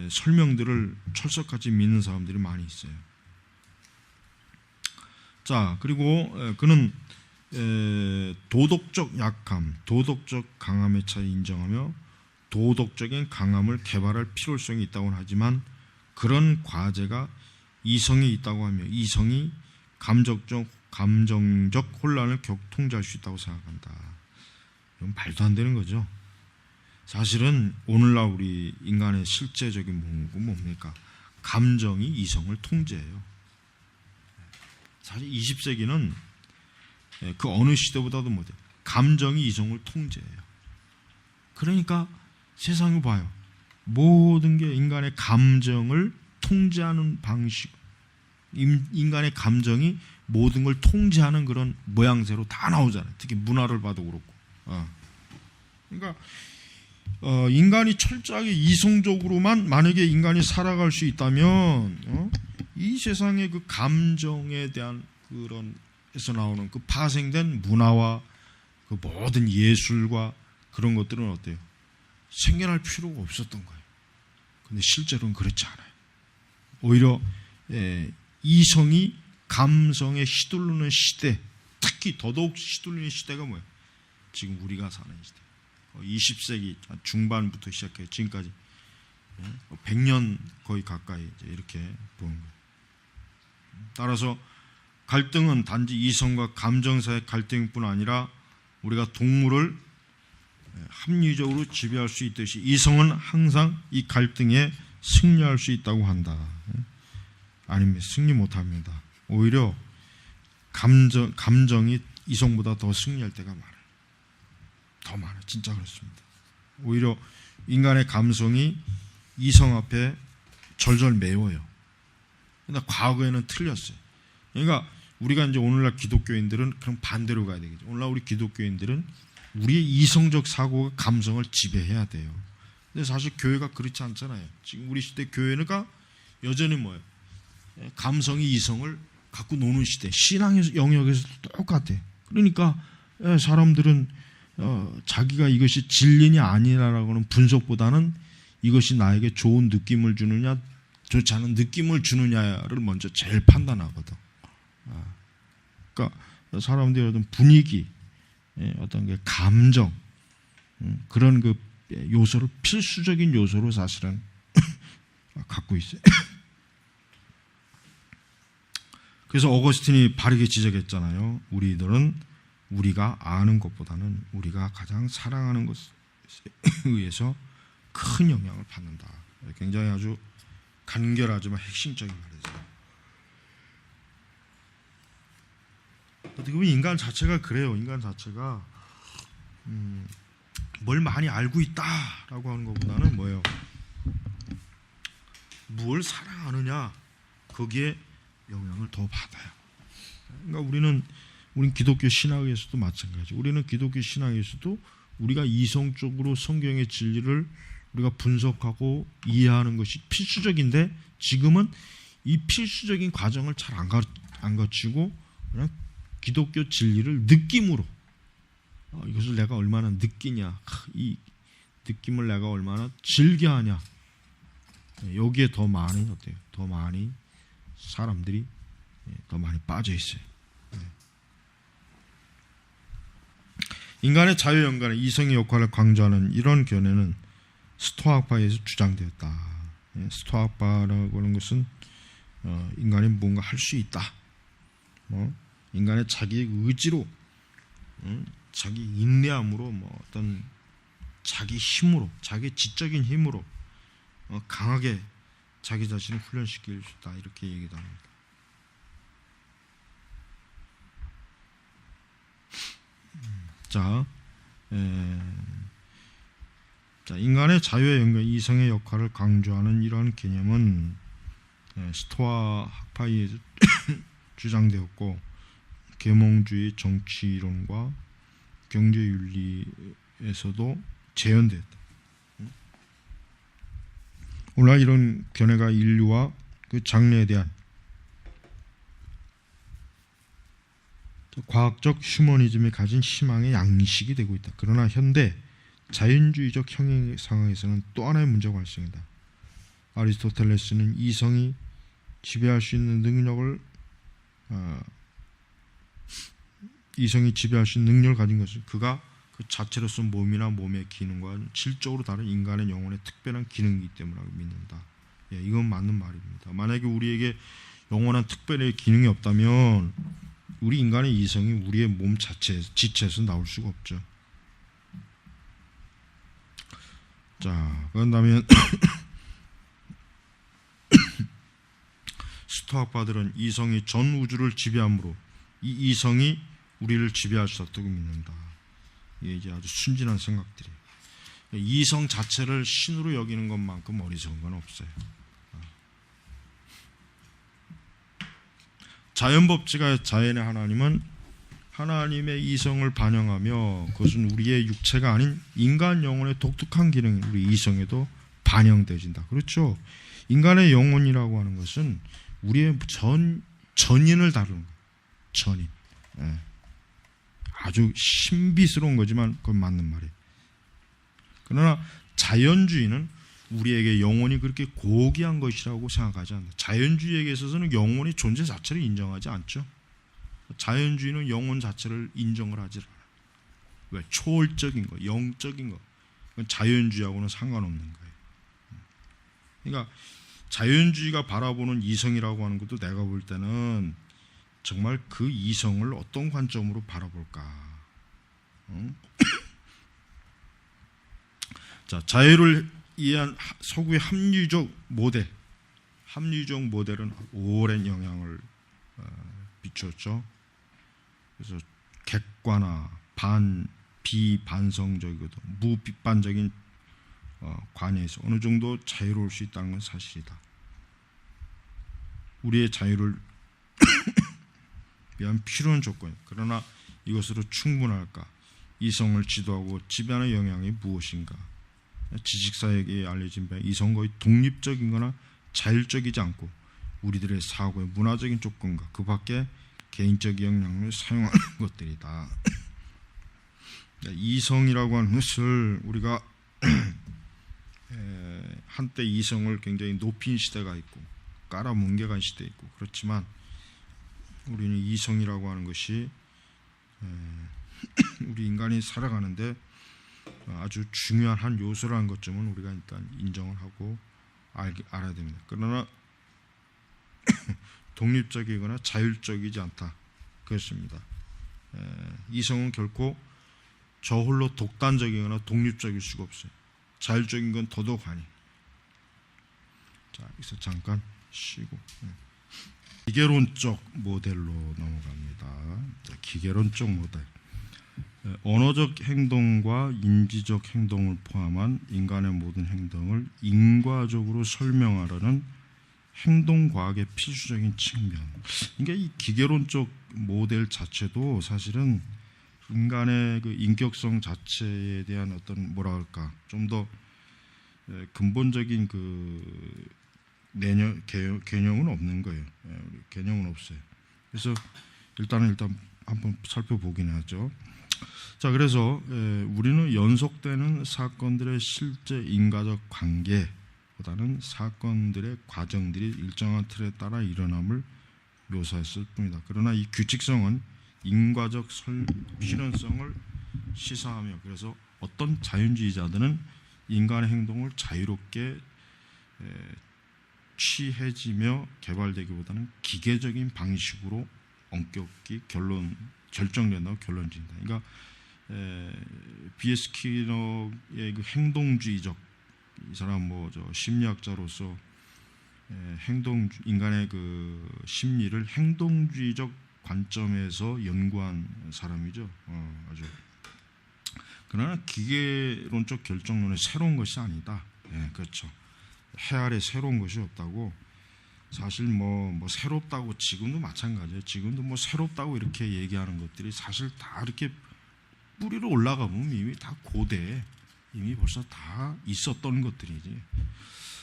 설명들을 철석같이 믿는 사람들이 많이 있어요. 자, 그리고 그는 도덕적 약함, 도덕적 강함의 차이 인정하며 도덕적인 강함을 개발할 필요성이 있다고 하지만 그런 과제가 이성에 있다고 하며 이성이 감정적 혼란을 통제할 수 있다고 생각한다. 이건 말도 안 되는 거죠. 사실은 오늘날 우리 인간의 실제적인 문구는 뭡니까? 감정이 이성을 통제해요. 사실 20세기는 그 어느 시대보다도 못해. 감정이 이성을 통제해요. 그러니까 세상을 봐요. 모든 게 인간의 감정을 통제하는 방식, 인간의 감정이 모든 걸 통제하는 그런 모양새로 다 나오잖아요. 특히 문화를 봐도 그렇고. 그러니까 인간이 철저하게 이성적으로만 만약에 인간이 살아갈 수 있다면 이 세상의 그 감정에 대한 그런 에서 나오는 그 파생된 문화와 그 모든 예술과 그런 것들은 어때요? 생겨날 필요가 없었던 거예요. 근데 실제로는 그렇지 않아요. 오히려 이성이 감성에 휘둘르는 시대, 특히 더더욱 휘둘리는 시대가 뭐예요? 지금 우리가 사는 시대. 20세기 중반부터 시작해서 지금까지 100년 거의 가까이 이렇게 보는 거예요. 따라서 갈등은 단지 이성과 감정 사이의 갈등뿐 아니라 우리가 동물을 합리적으로 지배할 수 있듯이 이성은 항상 이 갈등에 승리할 수 있다고 한다. 아닙니다. 승리 못합니다. 오히려 감정이 이성보다 더 승리할 때가 많아요. 더 많아요. 진짜 그렇습니다. 오히려 인간의 감성이 이성 앞에 절절 매워요. 그러나 과거에는 틀렸어요. 그러니까 우리가 이제 오늘날 기독교인들은 그럼 반대로 가야 되겠죠. 오늘날 우리 기독교인들은 우리의 이성적 사고가 감성을 지배해야 돼요. 근데 사실 교회가 그렇지 않잖아요. 지금 우리 시대 교회가 여전히 뭐예요? 감성이 이성을 갖고 노는 시대. 신앙의 영역에서도 똑같아요. 그러니까 사람들은 자기가 이것이 진리냐 아니냐라고는 분석보다는 이것이 나에게 좋은 느낌을 주느냐 좋지 않은 느낌을 주느냐를 먼저 제일 판단하거든. 그러니까 사람들이 어떤 분위기, 어떤 게 감정, 그런 그 요소를 필수적인 요소로 사실은 갖고 있어요. 그래서 어거스틴이 바르게 지적했잖아요. 우리들은 우리가 아는 것보다는 우리가 가장 사랑하는 것에 의해서 큰 영향을 받는다. 굉장히 아주 간결하지만 핵심적인 말이죠. 어떻게 보면 인간 자체가 그래요. 인간 자체가 뭘 많이 알고 있다라고 하는 것보다는 뭐예요? 뭘 사랑하느냐 거기에 영향을 더 받아요. 그러니까 우리는 기독교 신학에서도 마찬가지. 우리는 기독교 신학에서도 우리가 이성적으로 성경의 진리를 우리가 분석하고 이해하는 것이 필수적인데 지금은 이 필수적인 과정을 잘 안 거치고 그냥 기독교 진리를 느낌으로 이것을 내가 얼마나 느끼냐, 이 느낌을 내가 얼마나 즐겨하냐, 여기에 더 많이 어때요? 더 많이 사람들이 더 많이 빠져 있어요. 인간의 자유연관의 이성의 역할을 강조하는 이런 견해는 스토아학파에서 주장되었다. 스토아학파라고 하는 것은 인간이 뭔가 할 수 있다. 인간의 자기 의지로, 자기 인내함으로, 어떤 자기 힘으로, 자기 지적인 힘으로 강하게 자기 자신을 훈련시킬 수 있다. 이렇게 얘기도 합니다. 자, 인간의 자유의 연관, 이성의 역할을 강조하는 이러한 개념은 스토아 학파에서 주장되었고 계몽주의 정치이론과 경제윤리에서도 재현됐다. 오늘날 이런 견해가 인류와 그 장래에 대한 과학적 휴머니즘이 가진 희망의 양식이 되고 있다. 그러나 현대 자연주의적 형행 상황에서는 또 하나의 문제가 발생한다. 아리스토텔레스는 이성이 지배할 수 있는 능력을 이성이 지배할 수 있는 능력을 가진 것은 그가 그 자체로서 몸이나 몸의 기능과 질적으로 다른 인간의 영혼의 특별한 기능이기 때문이라고 믿는다. 예, 이건 맞는 말입니다. 만약에 우리에게 영원한 특별한 기능이 없다면 우리 인간의 이성이 우리의 몸 자체에서 지체에서 나올 수가 없죠. 자, 그런다면 스토아파들은 이성이 전 우주를 지배함으로 이 이성이 우리를 지배할 수 없다고 믿는다. 이게 이제 아주 순진한 생각들이에요. 이성 자체를 신으로 여기는 것만큼 어리석은 건 없어요. 자연법칙의 자연의 하나님은 하나님의 이성을 반영하며 그것은 우리의 육체가 아닌 인간 영혼의 독특한 기능이 우리 이성에도 반영되어진다. 그렇죠? 인간의 영혼이라고 하는 것은 우리의 전인을 다루는 거예요. 전인. 예. 아주 신비스러운 거지만 그건 맞는 말이에요. 그러나 자연주의는 우리에게 영혼이 그렇게 고귀한 것이라고 생각하지 않는다. 자연주의에게 있어서는 영혼의 존재 자체를 인정하지 않죠. 자연주의는 영혼 자체를 인정을 하지 않아요. 왜? 초월적인 거, 영적인 거. 그건 자연주의하고는 상관없는 거예요. 그러니까 자연주의가 바라보는 이성이라고 하는 것도 내가 볼 때는 정말 그 이성을 어떤 관점으로 바라볼까. 자, 자유를 이해한 서구의 합리적 모델은 오랜 영향을 비췄죠. 그래서 객관화, 비반성적이고도 무비판적인 관해에서 어느 정도 자유로울 수 있다는 건 사실이다. 우리의 자유를 위한 필요한 조건. 그러나 이것으로 충분할까? 이성을 지도하고 지배하는 영향이 무엇인가? 지식사에게 알려진 바 이성은 거의 독립적인 거나 자율적이지 않고 우리들의 사고의 문화적인 조건과 그 밖에 개인적 영향을 사용하는 것들이다. 이성이라고 하는 것을 우리가 한때 이성을 굉장히 높인 시대가 있고 깔아뭉개간 시대 있고 그렇지만 우리는 이성이라고 하는 것이 우리 인간이 살아가는데 아주 중요한 한 요소라는 것점은 우리가 일단 인정을 하고 알아야 됩니다. 그러나 독립적이거나 자율적이지 않다. 그렇습니다. 이성은 결코 저홀로 독단적이거나 독립적일 수가 없어요. 자율적인 건 더더욱 아니. 자, 여기서 잠깐 쉬고 기계론적 모델로 넘어갑니다. 기계론적 모델. 언어적 행동과 인지적 행동을 포함한 인간의 모든 행동을 인과적으로 설명하려는 행동과학의 필수적인 측면. 그러니까 이 기계론적 모델 자체도 사실은 인간의 그 인격성 자체에 대한 어떤 뭐라 할까 좀 더 근본적인 그 개념은 없는 거예요. 개념은 없어요. 그래서 일단 한번 살펴보긴 하죠. 자, 그래서 우리는 연속되는 사건들의 실제 인과적 관계보다는 사건들의 과정들이 일정한 틀에 따라 일어남을 묘사했을 뿐이다. 그러나 이 규칙성은 인과적 실현성을 시사하며 그래서 어떤 자연주의자들은 인간의 행동을 자유롭게 취해지며 개발되기보다는 기계적인 방식으로 엄격히 결정된다고 결론 짓는다. 그러니까 B.S. 스키너의 그 행동주의적 이 사람 심리학자로서 인간의 그 심리를 행동주의적 관점에서 연구한 사람이죠. 아주. 그러나 기계론적 결정론은 새로운 것이 아니다. 그렇죠. 해 아래 새로운 것이 없다고. 사실 뭐 새롭다고 지금도 마찬가지예요. 지금도 뭐 새롭다고 이렇게 얘기하는 것들이 사실 다 이렇게 뿌리로 올라가 보면 이미 다 고대 이미 벌써 다 있었던 것들이지.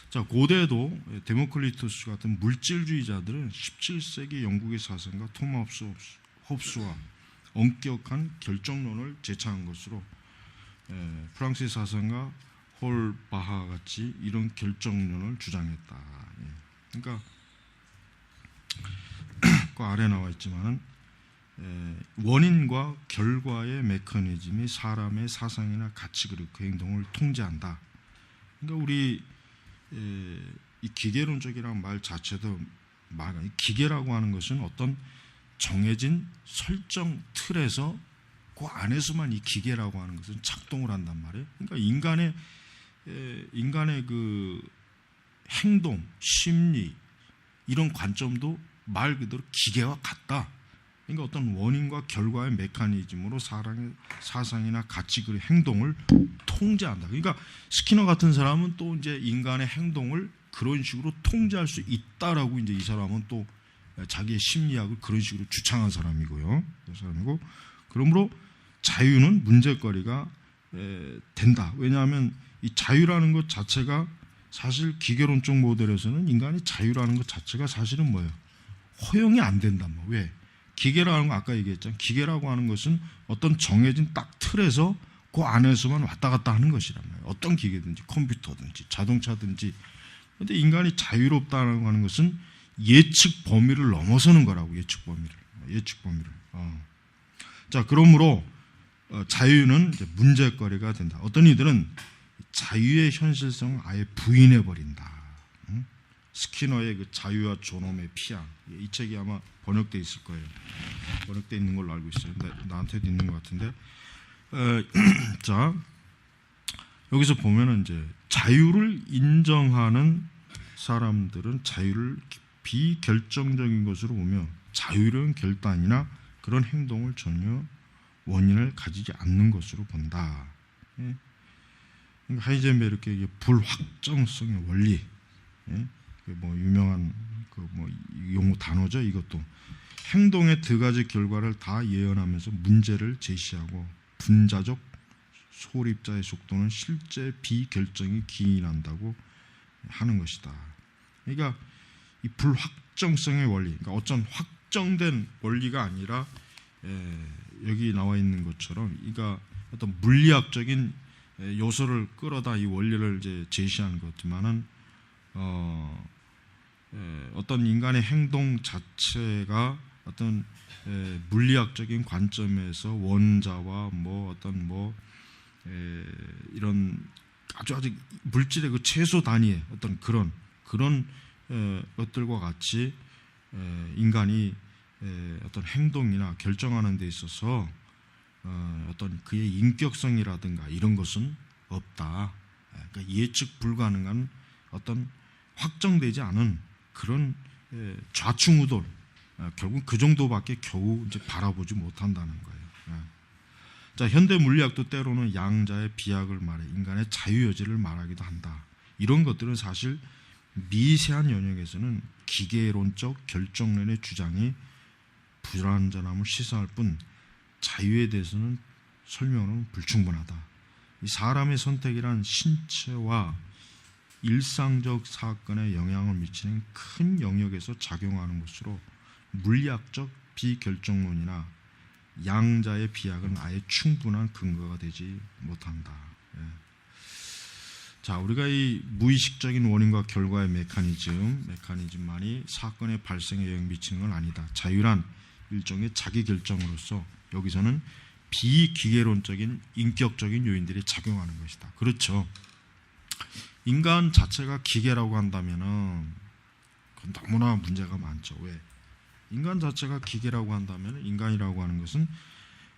자, 고대에도 데모크리투스 같은 물질주의자들은 17세기 영국의 사상가 토마스 홉스와 엄격한 결정론을 제창한 것으로 프랑스의 사상가 홀바하 같이 이런 결정론을 주장했다. 그러니까 그 아래 나와 있지만은 원인과 결과의 메커니즘이 사람의 사상이나 가치 그리고 그 행동을 통제한다. 그러니까 우리 이 기계론적이라는 말 자체도 기계라고 하는 것은 어떤 정해진 설정 틀에서 그 안에서만 이 기계라고 하는 것은 작동을 한단 말이에요. 그러니까 인간의 그 행동, 심리 이런 관점도 말 그대로 기계와 같다. 그러니까 어떤 원인과 결과의 메커니즘으로 사람의 사상이나 가치 그리고 행동을 통제한다. 그러니까 스키너 같은 사람은 또 이제 인간의 행동을 그런 식으로 통제할 수 있다라고 이제 이 사람은 또 자기의 심리학을 그런 식으로 주창한 사람이고요. 그러므로 자유는 문제거리가 된다. 왜냐하면 이 자유라는 것 자체가 사실 기계론적 모델에서는 인간의 자유라는 것 자체가 사실은 뭐예요? 허용이 안 된단 말이에요. 왜? 기계라는 거 아까 얘기했잖아요. 기계라고 하는 것은 어떤 정해진 딱 틀에서 그 안에서만 왔다 갔다 하는 것이란 말이에요. 어떤 기계든지 컴퓨터든지 자동차든지. 그런데 인간이 자유롭다는 하는 것은 예측 범위를 넘어서는 거라고. 예측 범위를. 자, 그러므로 자유는 이제 문제거리가 된다. 어떤 이들은 자유의 현실성을 아예 부인해 버린다. 스키너의 그 자유와 존엄의 피양, 이 책이 아마 번역돼 있을 거예요. 번역돼 있는 걸로 알고 있어요. 근데 나한테도 있는 것 같은데, 자 여기서 보면은 이제 자유를 인정하는 사람들은 자유를 비결정적인 것으로 보며 자유로운 결단이나 그런 행동을 전혀 원인을 가지지 않는 것으로 본다. 하이젠베르크의 불확정성의 원리, 뭐 유명한 그 뭐 용어 단어죠. 이것도 행동의 두 가지 결과를 다 예언하면서 문제를 제시하고 분자적 소립자의 속도는 실제 비결정이 기인한다고 하는 것이다. 그러니까 이 불확정성의 원리, 그러니까 어떤 확정된 원리가 아니라 여기 나와 있는 것처럼, 그러니까 어떤 물리학적인 요소를 끌어다 이 원리를 이제 제시하는 것지만은 어떤 인간의 행동 자체가 어떤 물리학적인 관점에서 원자와 뭐 어떤 뭐 이런 아주 물질의 그 최소 단위의 어떤 그런 것들과 같이 인간이 어떤 행동이나 결정하는 데 있어서 어떤 그의 인격성이라든가 이런 것은 없다. 그러니까 예측 불가능한 어떤 확정되지 않은 그런 좌충우돌, 결국 그 정도밖에 겨우 이제 바라보지 못한다는 거예요. 자, 현대 물리학도 때로는 양자의 비약을 말해 인간의 자유 여지를 말하기도 한다. 이런 것들은 사실 미세한 영역에서는 기계론적 결정론의 주장이 불완전함을 시사할 뿐 자유에 대해서는 설명은 불충분하다. 이 사람의 선택이란 신체와 일상적 사건에 영향을 미치는 큰 영역에서 작용하는 것으로 물리학적 비결정론이나 양자의 비약은 아예 충분한 근거가 되지 못한다. 자, 우리가 이 무의식적인 원인과 결과의 메커니즘만이 사건의 발생에 영향을 미치는 건 아니다. 자유란 일종의 자기 결정으로서 여기서는 비기계론적인 인격적인 요인들이 작용하는 것이다. 그렇죠. 인간 자체가 기계라고 한다면은 그건 너무나 문제가 많죠. 왜? 인간 자체가 기계라고 한다면 인간이라고 하는 것은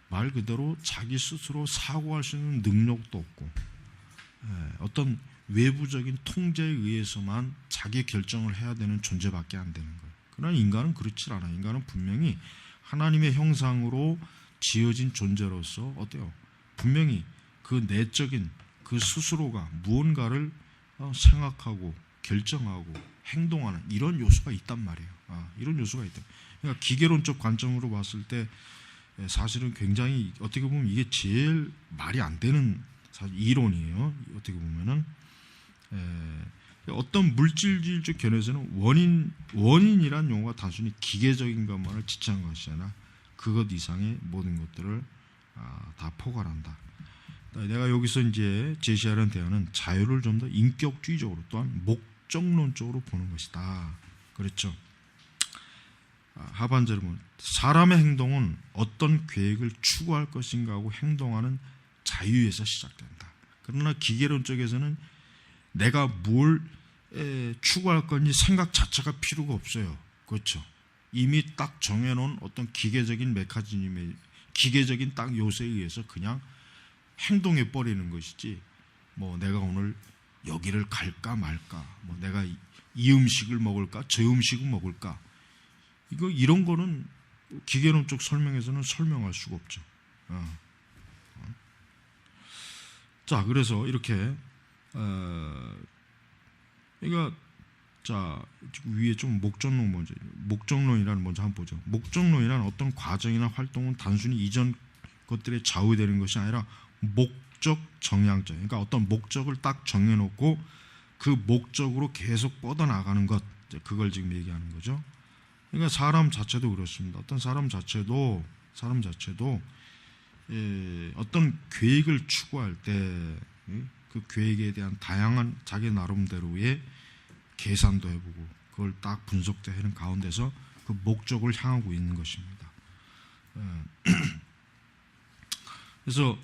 말 그대로 자기 스스로 사고할 수 있는 능력도 없고 어떤 외부적인 통제에 의해서만 자기 결정을 해야 되는 존재밖에 안 되는 거예요. 그러나 인간은 그렇지 않아요. 인간은 분명히 하나님의 형상으로 지어진 존재로서 어때요? 분명히 그 내적인 그 스스로가 무언가를 생각하고 결정하고 행동하는 이런 요소가 있단 말이에요. 이런 요소가 있다. 그러니까 기계론적 관점으로 봤을 때 사실은 굉장히 어떻게 보면 이게 제일 말이 안 되는 사실 이론이에요. 어떻게 보면은 어떤 물질적 견해에서는 원인이란 용어가 단순히 기계적인 것만을 지칭한 것이 아니라 그것 이상의 모든 것들을 다 포괄한다. 내가 여기서 이제 제시하려는 대안은 자유를 좀 더 인격주의적으로 또한 목적론적으로 보는 것이다. 그렇죠. 하반절에 보면 사람의 행동은 어떤 계획을 추구할 것인가 하고 행동하는 자유에서 시작된다. 그러나 기계론 쪽에서는 내가 뭘 추구할 건지 생각 자체가 필요가 없어요. 그렇죠? 이미 딱 정해놓은 어떤 기계적인 메커니즘에, 기계적인 딱 요소에 의해서 그냥 행동해 버리는 것이지, 뭐 내가 오늘 여기를 갈까 말까, 뭐 내가 이 음식을 먹을까 저 음식을 먹을까, 이런 거는 기계론 쪽 설명에서는 설명할 수가 없죠. 자, 그래서 이렇게 그러니까 자, 위에 좀 목적론 목적론이라는 먼저 한번 보죠. 목적론이란 어떤 과정이나 활동은 단순히 이전 것들에 좌우되는 것이 아니라 목적 정량적, 그러니까 어떤 목적을 딱 정해놓고 그 목적으로 계속 뻗어나가는 것, 그걸 지금 얘기하는 거죠. 그러니까 사람 자체도 그렇습니다. 어떤 사람 자체도 어떤 계획을 추구할 때 그 계획에 대한 다양한 자기 나름대로의 계산도 해보고 그걸 딱 분석되는 가운데서 그 목적을 향하고 있는 것입니다. 그래서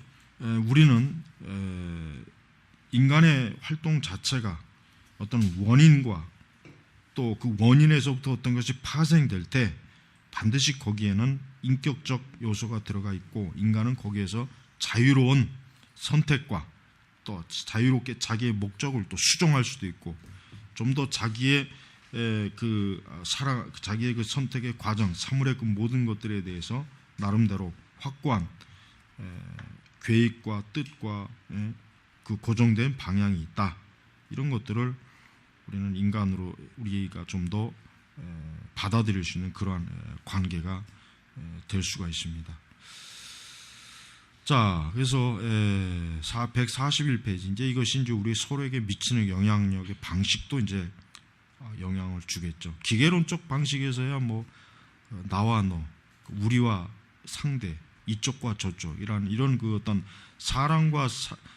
우리는 인간의 활동 자체가 어떤 원인과 또 그 원인에서부터 어떤 것이 파생될 때 반드시 거기에는 인격적 요소가 들어가 있고, 인간은 거기에서 자유로운 선택과 또 자유롭게 자기의 목적을 또 수정할 수도 있고, 좀 더 자기의 자기의 그 선택의 과정, 사물의 그 모든 것들에 대해서 나름대로 확고한 계획과 뜻과 그 고정된 방향이 있다. 이런 것들을 우리는 인간으로 우리가 좀 더 받아들일 수 있는 그러한 관계가 될 수가 있습니다. 자, 그래서 141페이지, 이제 이것이 이제 우리 서로에게 미치는 영향력의 방식도 이제 영향을 주겠죠. 기계론적 방식에서야 뭐 나와 너, 우리와 상대, 이쪽과 저쪽, 이런 그 어떤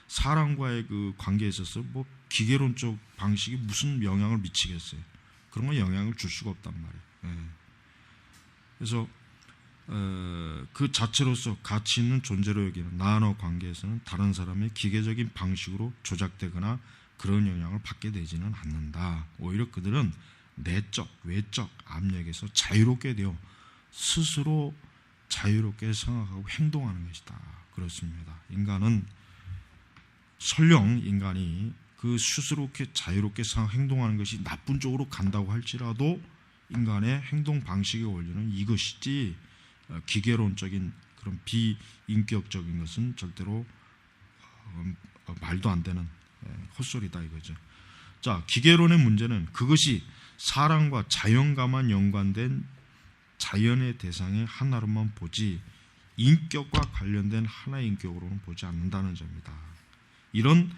사람과의 그 관계에 있어서 뭐 기계론적 방식이 무슨 영향을 미치겠어요? 그런 건 영향을 줄 수가 없단 말이에요. 그래서 그 자체로서 가치 있는 존재로 여기는 나와 너 관계에서는 다른 사람의 기계적인 방식으로 조작되거나 그런 영향을 받게 되지는 않는다. 오히려 그들은 내적, 외적 압력에서 자유롭게 되어 스스로 자유롭게 생각하고 행동하는 것이다. 그렇습니다. 인간은 설령 인간이 그 스스로게 자유롭게 행동하는 것이 나쁜 쪽으로 간다고 할지라도 인간의 행동 방식의 원리는 이것이지, 기계론적인 그런 비인격적인 것은 절대로 말도 안 되는 헛소리다 이거죠. 자, 기계론의 문제는 그것이 사랑과 자연과만 연관된 자연의 대상의 하나로만 보지 인격과 관련된 하나의 인격으로는 보지 않는다는 점이다. 이런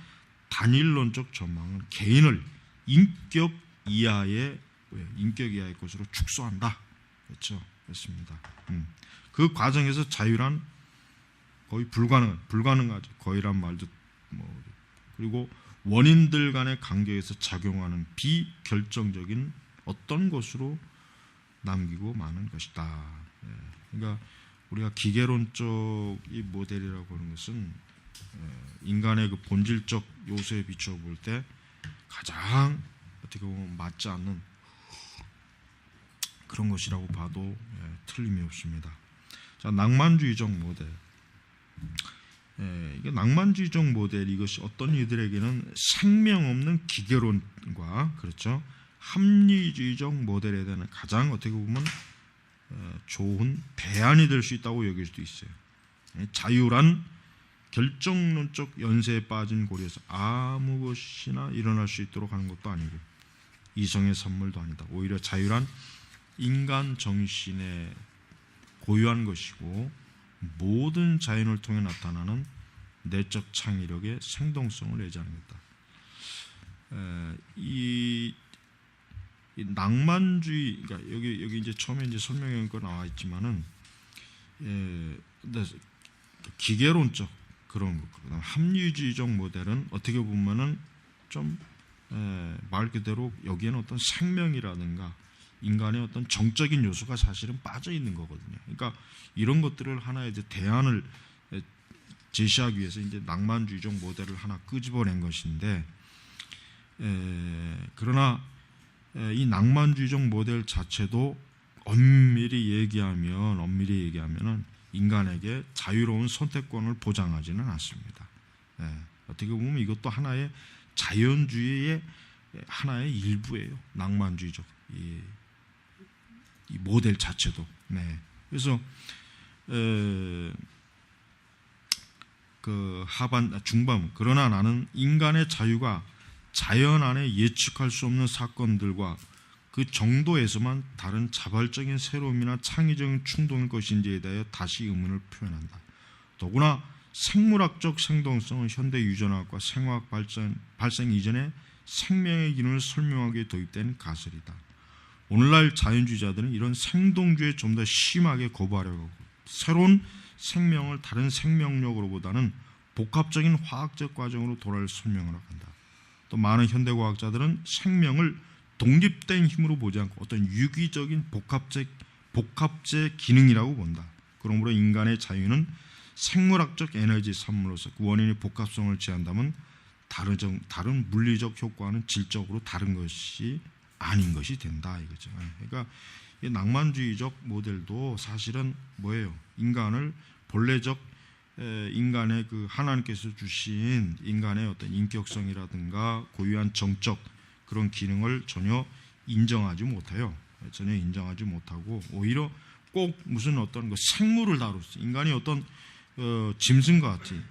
단일론적 전망은 개인을 인격 이하의 것으로 축소한다. 그렇죠? 그렇습니다. 그 과정에서 자유란 거의 불가능하죠. 거의란 말도 뭐, 그리고 원인들 간의 관계에서 작용하는 비결정적인 어떤 것으로 남기고 마는 것이다. 그러니까 우리가 기계론적 이 모델이라고 하는 것은 인간의 그 본질적 요소에 비추어 볼 때 가장 어떻게 보면 맞지 않는 그런 것이라고 봐도 틀림이 없습니다. 자, 낭만주의적 모델. 이게 낭만주의적 모델, 이것이 어떤 이들에게는 생명 없는 기계론과, 그렇죠, 합리주의적 모델에 대한 가장 어떻게 보면 좋은 대안이 될 수 있다고 여길 수도 있어요. 자유란 결정론적 연세에 빠진 고리에서 아무 것이나 일어날 수 있도록 하는 것도 아니고 이성의 선물도 아니다. 오히려 자유란 인간 정신에 고유한 것이고 모든 자연을 통해 나타나는 내적 창의력의 생동성을 내재하는 것이다. 이 낭만주의, 그러니까 여기 이제 처음에 이제 설명한 거 나와 있지만은, 기계론적 그런 것, 그다음 합리주의적 모델은 어떻게 보면은 좀 말 그대로 여기에는 어떤 생명이라든가 인간의 어떤 정적인 요소가 사실은 빠져 있는 거거든요. 그러니까 이런 것들을 하나의 이제 대안을 제시하기 위해서 이제 낭만주의적 모델을 하나 끄집어낸 것인데, 그러나 이 낭만주의적 모델 자체도 엄밀히 얘기하면은 인간에게 자유로운 선택권을 보장하지는 않습니다. 어떻게 보면 이것도 하나의 자연주의의 하나의 일부예요. 낭만주의적 이 모델 자체도. 그래서 그 중반, 그러나 나는 인간의 자유가 자연 안에 예측할 수 없는 사건들과 그 정도에서만 다른 자발적인 새로움이나 창의적인 충동일 것인지에 대해 다시 의문을 표현한다. 더구나 생물학적 생동성은 현대 유전학과 생화학 발생 이전에 생명의 기능을 설명하기 위해 도입된 가설이다. 오늘날 자연주의자들은 이런 생동주의에 좀 더 심하게 거부하려고 하고, 새로운 생명을 다른 생명력으로보다는 복합적인 화학적 과정으로 돌아올 설명을 한다. 또 많은 현대과학자들은 생명을 독립된 힘으로 보지 않고 어떤 유기적인 복합제 기능이라고 본다. 그러므로 인간의 자유는 생물학적 에너지 산물로서 그 원인의 복합성을 제한다면 다른 물리적 효과는 질적으로 다른 것이 아닌 것이 된다 이거죠. 그러니까 이 낭만주의적 모델도 사실은 뭐예요? 인간을 본래적 인간의 그 하나님께서 주신 인간의 어떤 인격성이라든가 고유한 정적 그런 기능을 전혀 인정하지 못해요. 전혀 인정하지 못하고 오히려 꼭 무슨 어떤 그 생물을 다루지, 인간이 어떤 짐승과 같이,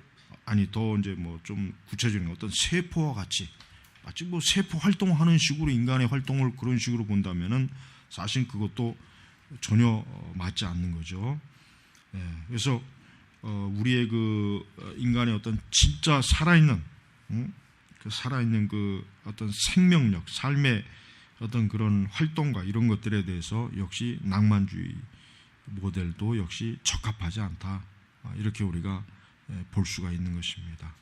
아니 더 이제 뭐 좀 구체적인 어떤 세포와 같이 마치 뭐 세포 활동하는 식으로 인간의 활동을 그런 식으로 본다면은 사실 그것도 전혀 맞지 않는 거죠. 그래서 우리의 그 인간의 어떤 진짜 살아있는 그 어떤 생명력, 삶의 어떤 그런 활동과 이런 것들에 대해서 역시 낭만주의 모델도 역시 적합하지 않다. 이렇게 우리가 볼 수가 있는 것입니다.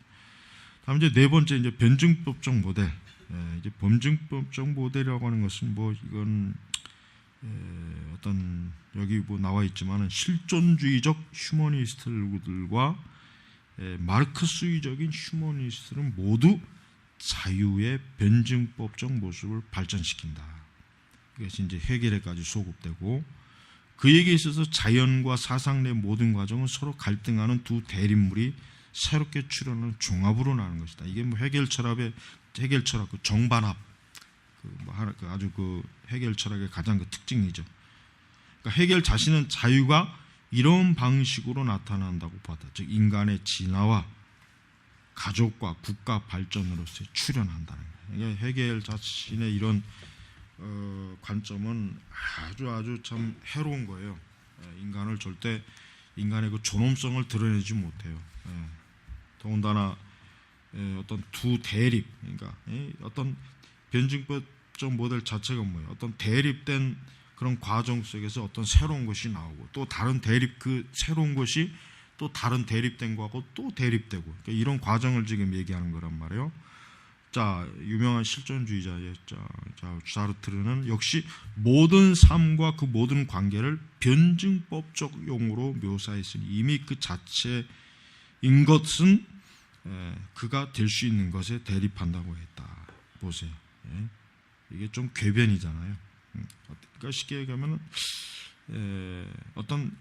다음 이제 네 번째 이제 변증법적 모델. 이제 변증법적 모델이라고 하는 것은 뭐 이건 어떤 여기 뭐 나와 있지만은 실존주의적 휴머니스트들과 마르크스주의적인 휴머니스트는 모두 자유의 변증법적 모습을 발전시킨다. 이것이 이제 해결에까지 소급되고, 그에게 있어서 자연과 사상 내 모든 과정은 서로 갈등하는 두 대립물이 새롭게 출현하는 종합으로 나는 것이다. 이게 뭐 해결 철학 그 정반합, 아주 그 해결 철학의 가장 그 특징이죠. 그러니까 해결 자신은 자유가 이런 방식으로 나타난다고 봤다. 즉 인간의 진화와 가족과 국가 발전으로서 출현한다는 거예요. 해겔 자신의 이런 관점은 아주 참 해로운 거예요. 인간을 절대 인간의 그 존엄성을 드러내지 못해요. 더군다나 어떤 두 대립, 그러니까 어떤 변증법적 모델 자체가 뭐예요? 어떤 대립된 그런 과정 속에서 어떤 새로운 것이 나오고, 또 다른 대립, 그 새로운 것이 또 다른 대립된 거하고 또 대립되고, 그러니까 이런 과정을 지금 얘기하는 거란 말이에요. 자, 유명한 실존주의자의 자르트르는 역시 모든 삶과 그 모든 관계를 변증법적 용어로 묘사했으니 이미 그 자체인 것은 그가 될 수 있는 것에 대립한다고 했다. 보세요. 이게 좀 궤변이잖아요. 그러니까 쉽게 얘기하면 어떤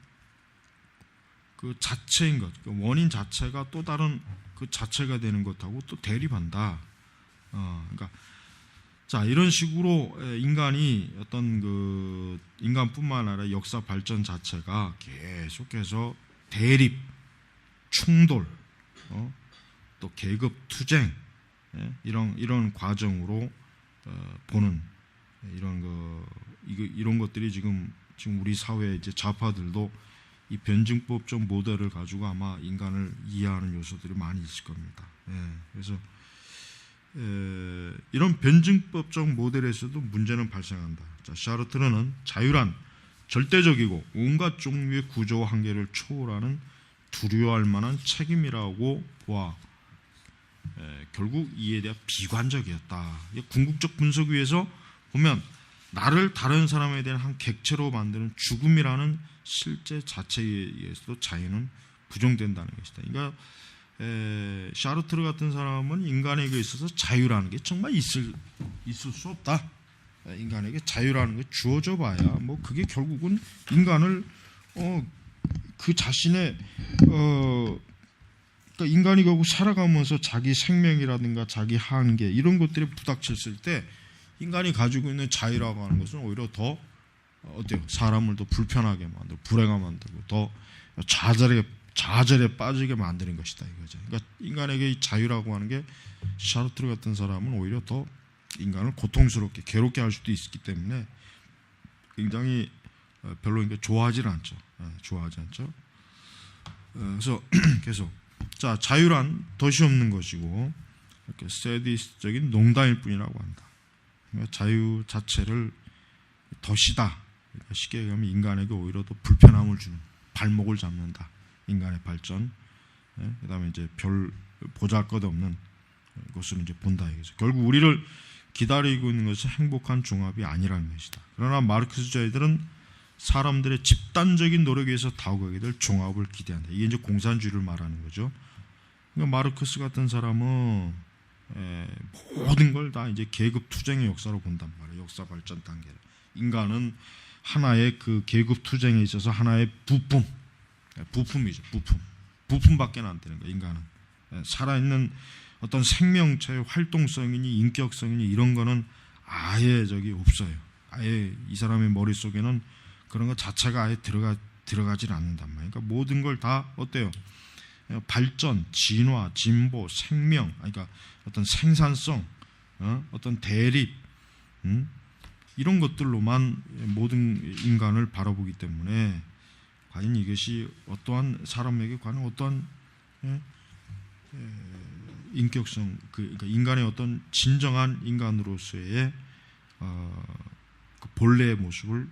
그 자체인 것, 그 원인 자체가 또 다른 그 자체가 되는 것하고 또 대립한다. 그러니까 자, 이런 식으로 인간이 어떤 그 인간뿐만 아니라 역사 발전 자체가 계속해서 대립, 충돌, 또 계급 투쟁, 이런 과정으로 보는 이런 것들이 지금 우리 사회의 이제 좌파들도 이 변증법적 모델을 가지고 아마 인간을 이해하는 요소들이 많이 있을 겁니다. 그래서 이런 변증법적 모델에서도 문제는 발생한다. 자, 샤르트르는 자유란 절대적이고 온갖 종류의 구조와 한계를 초월하는 두려워할 만한 책임이라고 보아 결국 이에 대한 비관적이었다. 궁극적 분석 위에서 보면 나를 다른 사람에 대한 한 객체로 만드는 죽음이라는 실제 자체에 의해서도 자유는 부정된다는 것이다. 그러니까 샤르트르 같은 사람은 인간에게 있어서 자유라는 게 정말 있을 수 없다. 인간에게 자유라는 게 주어져 봐야 뭐 그게 결국은 인간을 그 자신의 그러니까 인간이 결국 살아가면서 자기 생명이라든가 자기 한계 이런 것들이 부닥쳤을 때 인간이 가지고 있는 자유라고 하는 것은 오히려 더 어때요? 사람을 더 불편하게 만들고 불행하게 만들고 더 좌절에 빠지게 만드는 것이다 이거죠. 그러니까 인간에게 이 자유라고 하는 게 샤르트르 같은 사람은 오히려 더 인간을 고통스럽게 괴롭게 할 수도 있기 때문에 굉장히 별로 그러니까 좋아하지 않죠. 그래서 계속 자 자유란 덫이 없는 것이고 이렇게 세디스적인 농담일 뿐이라고 한다. 그러니까 자유 자체를 덫이다. 그러니까 쉽게 얘기하면 인간에게 오히려 더 불편함을 주는 발목을 잡는다. 인간의 발전. 그다음에 이제 별 보잘것없는 것을 이제 본다 이거죠. 결국 우리를 기다리고 있는 것은 행복한 종합이 아니라는 것이다. 그러나 마르크스주의자들은 사람들의 집단적인 노력에 의해서 다가게 될 종합을 기대한다. 이게 이제 공산주의를 말하는 거죠. 그러니까 마르크스 같은 사람은 모든 걸 다 이제 계급 투쟁의 역사로 본단 말이에요. 역사 발전 단계를. 인간은 하나의 그 계급 투쟁에 있어서 하나의 부품이죠. 부품밖에 안 되는 거예요. 인간은 살아있는 어떤 생명체의 활동성이니 인격성이니 이런 거는 아예 없어요. 아예 이 사람의 머릿속에는 그런 것 자체가 아예 들어가질 않는단 말이에요. 그러니까 모든 걸 다 어때요? 발전, 진화, 진보, 생명, 그러니까 어떤 생산성, 어떤 대립, 이런 것들로만 모든 인간을 바라보기 때문에 과연 이것이 어떠한 사람에게 과연 어떠한 인격성, 그러니까 인간의 어떤 진정한 인간으로서의 그 본래의 모습을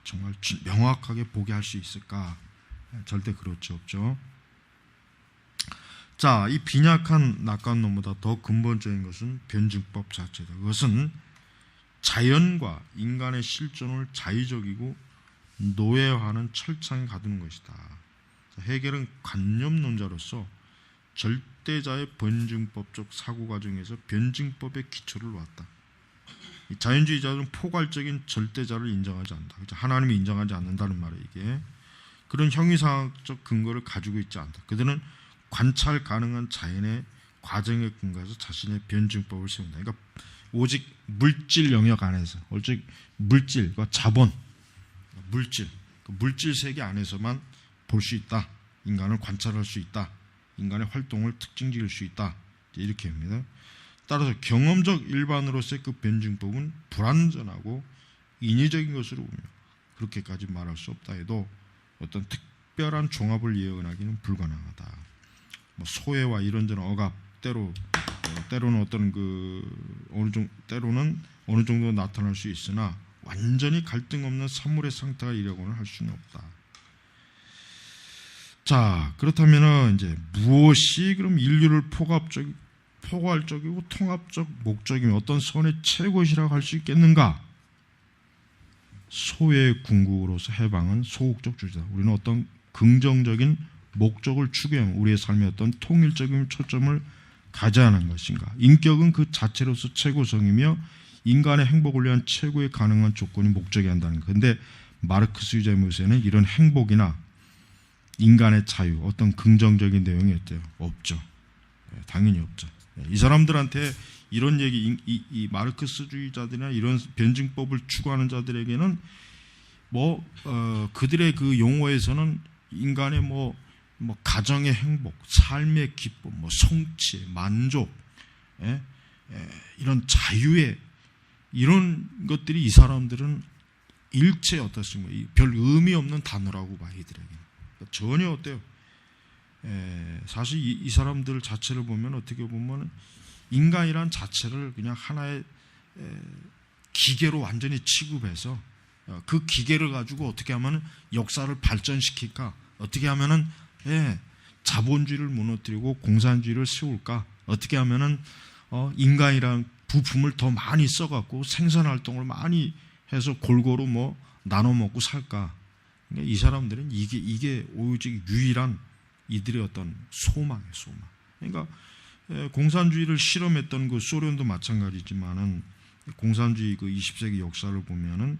정말 명확하게 보게 할 수 있을까? 절대 그렇지 없죠. 자, 이 빈약한 낙관론보다 더 근본적인 것은 변증법 자체다. 그것은 자연과 인간의 실존을 자의적이고 노예화하는 철창에 가두는 것이다. 헤겔은 관념론자로서 절대자의 변증법적 사고 과정에서 변증법의 기초를 놓았다. 자연주의자들은 포괄적인 절대자를 인정하지 않는다. 하나님이 인정하지 않는다는 말이에요. 이게 그런 형이상학적 근거를 가지고 있지 않다. 그들은 관찰 가능한 자연의 과정에 근거해서 자신의 변증법을 세운다. 그러니까 오직 물질 영역 안에서, 오직 물질과 자본, 물질 세계 안에서만 볼 수 있다. 인간을 관찰할 수 있다. 인간의 활동을 특징 지을 수 있다. 이렇게 합니다. 따라서 경험적 일반으로서의 그 변증법은 불완전하고 인위적인 것으로 보며 그렇게까지 말할 수 없다 해도 어떤 특별한 종합을 예언하기는 불가능하다. 뭐 소외와 이런저런 억압, 때로는 어떤 때로는 어느 정도 나타날 수 있으나 완전히 갈등 없는 산물의 상태가 이라고는 할 수는 없다. 자, 그렇다면은 이제 무엇이 그럼 인류를 포괄적이고 통합적 목적이며 어떤 선의 최고시라고 할 수 있겠는가? 소외 궁극으로서 해방은 소극적 주의다. 우리는 어떤 긍정적인 목적을 추구하며 우리의 삶의 어떤 통일적인 초점을 가져야 하는 것인가? 인격은 그 자체로서 최고성이며 인간의 행복을 위한 최고의 가능한 조건이 목적이 한다는 것. 그런데 마르크스주의 모세는 이런 행복이나 인간의 자유, 어떤 긍정적인 내용이 있대요? 없죠. 당연히 없죠. 이 사람들한테 이런 얘기, 이 마르크스주의자들이나 이런 변증법을 추구하는 자들에게는 그들의 그 용어에서는 인간의 가정의 행복, 삶의 기쁨, 성취, 만족, 이런 자유의 이런 것들이 이 사람들은 일체 어떻습니까? 별 의미 없는 단어라고 봐, 이들에게는. 전혀 어때요? 사실 이 사람들 자체를 보면 어떻게 보면 인간이란 자체를 그냥 하나의 기계로 완전히 취급해서 그 기계를 가지고 어떻게 하면 역사를 발전시킬까? 어떻게 하면은 자본주의를 무너뜨리고 공산주의를 세울까? 어떻게 하면은 인간이란 부품을 더 많이 써갖고 생산활동을 많이 해서 골고루 뭐 나눠 먹고 살까? 그러니까 이 사람들은 이게 오직 유일한 이들의 어떤 소망이에요, 소망. 그러니까 공산주의를 실험했던 그 소련도 마찬가지지만은 공산주의 그 20세기 역사를 보면은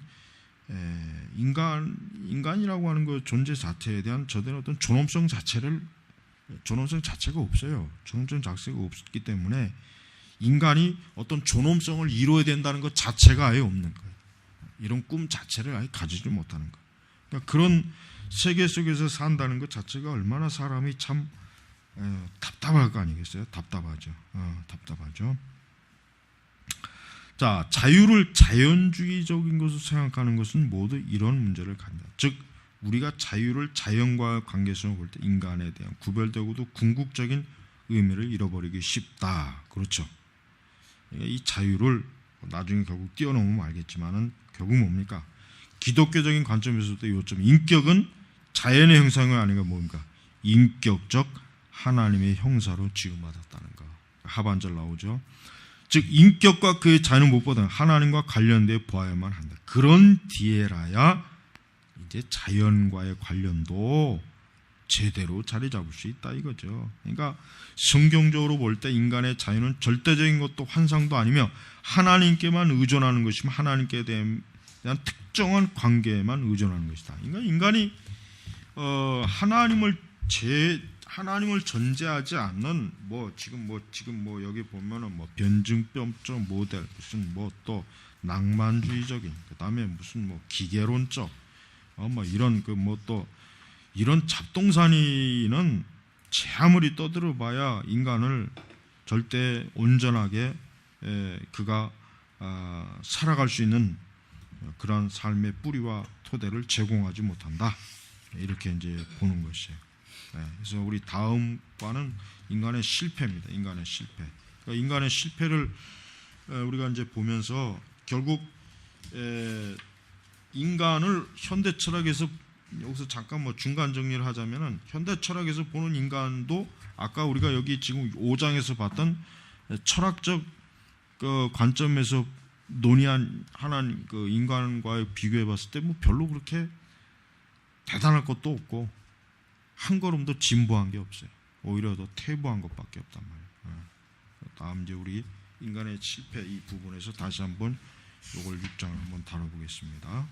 인간이라고 하는 그 존재 자체에 대한 저들의 어떤 존엄성 자체가 없어요. 존엄성 자체가 없기 때문에 인간이 어떤 존엄성을 이루어야 된다는 것 자체가 아예 없는 거예요. 이런 꿈 자체를 아예 가지지 못하는 거예요. 그러니까 그런 세계 속에서 산다는 것 자체가 얼마나 사람이 참 답답할 거 아니겠어요? 답답하죠. 답답하죠. 자, 자유를 자연주의적인 것으로 생각하는 것은 모두 이런 문제를 갖는다. 즉, 우리가 자유를 자연과의 관계성을 볼 때 인간에 대한 구별되고도 궁극적인 의미를 잃어버리기 쉽다. 그렇죠. 이 자유를 나중에 결국 뛰어넘으면 알겠지만은 결국 뭡니까? 기독교적인 관점에서도 요점 인격은 자연의 형상이 아니라 뭡니까? 인격적 하나님의 형사로 지음받았다는 거. 하반절 나오죠. 즉 인격과 그의 자유는 무엇보다 하나님과 관련되어 보아야만 한다. 그런 뒤에라야 이제 자연과의 관련도 제대로 자리 잡을 수 있다 이거죠. 그러니까 성경적으로 볼 때 인간의 자유는 절대적인 것도 환상도 아니며 하나님께만 의존하는 것이며 하나님께 대한 특정한 관계에만 의존하는 것이다. 그러니까 인간이 하나님을 전제하지 않는 지금 여기 보면은 변증병적 모델 무슨 또 낭만주의적인 그다음에 무슨 기계론적 이런 또 이런 잡동사니는 제 아무리 떠들어봐야 인간을 절대 온전하게 그가 살아갈 수 있는 그런 삶의 뿌리와 토대를 제공하지 못한다. 이렇게 이제 보는 것이에요. 그래서 우리 다음 과는 인간의 실패입니다. 인간의 실패. 그러니까 인간의 실패를 우리가 이제 보면서 결국 인간을 현대 철학에서 여기서 잠깐 중간 정리를 하자면은 현대 철학에서 보는 인간도 아까 우리가 여기 지금 5장에서 봤던 철학적 그 관점에서 논의한 하나님 그 인간과의 비교해 봤을 때 별로 그렇게 대단할 것도 없고 한 걸음도 진보한 게 없어요. 오히려 더 퇴보한 것밖에 없단 말이에요. 다음 이제 우리 인간의 실패 이 부분에서 다시 한번 이걸 6장을 한번 다뤄보겠습니다.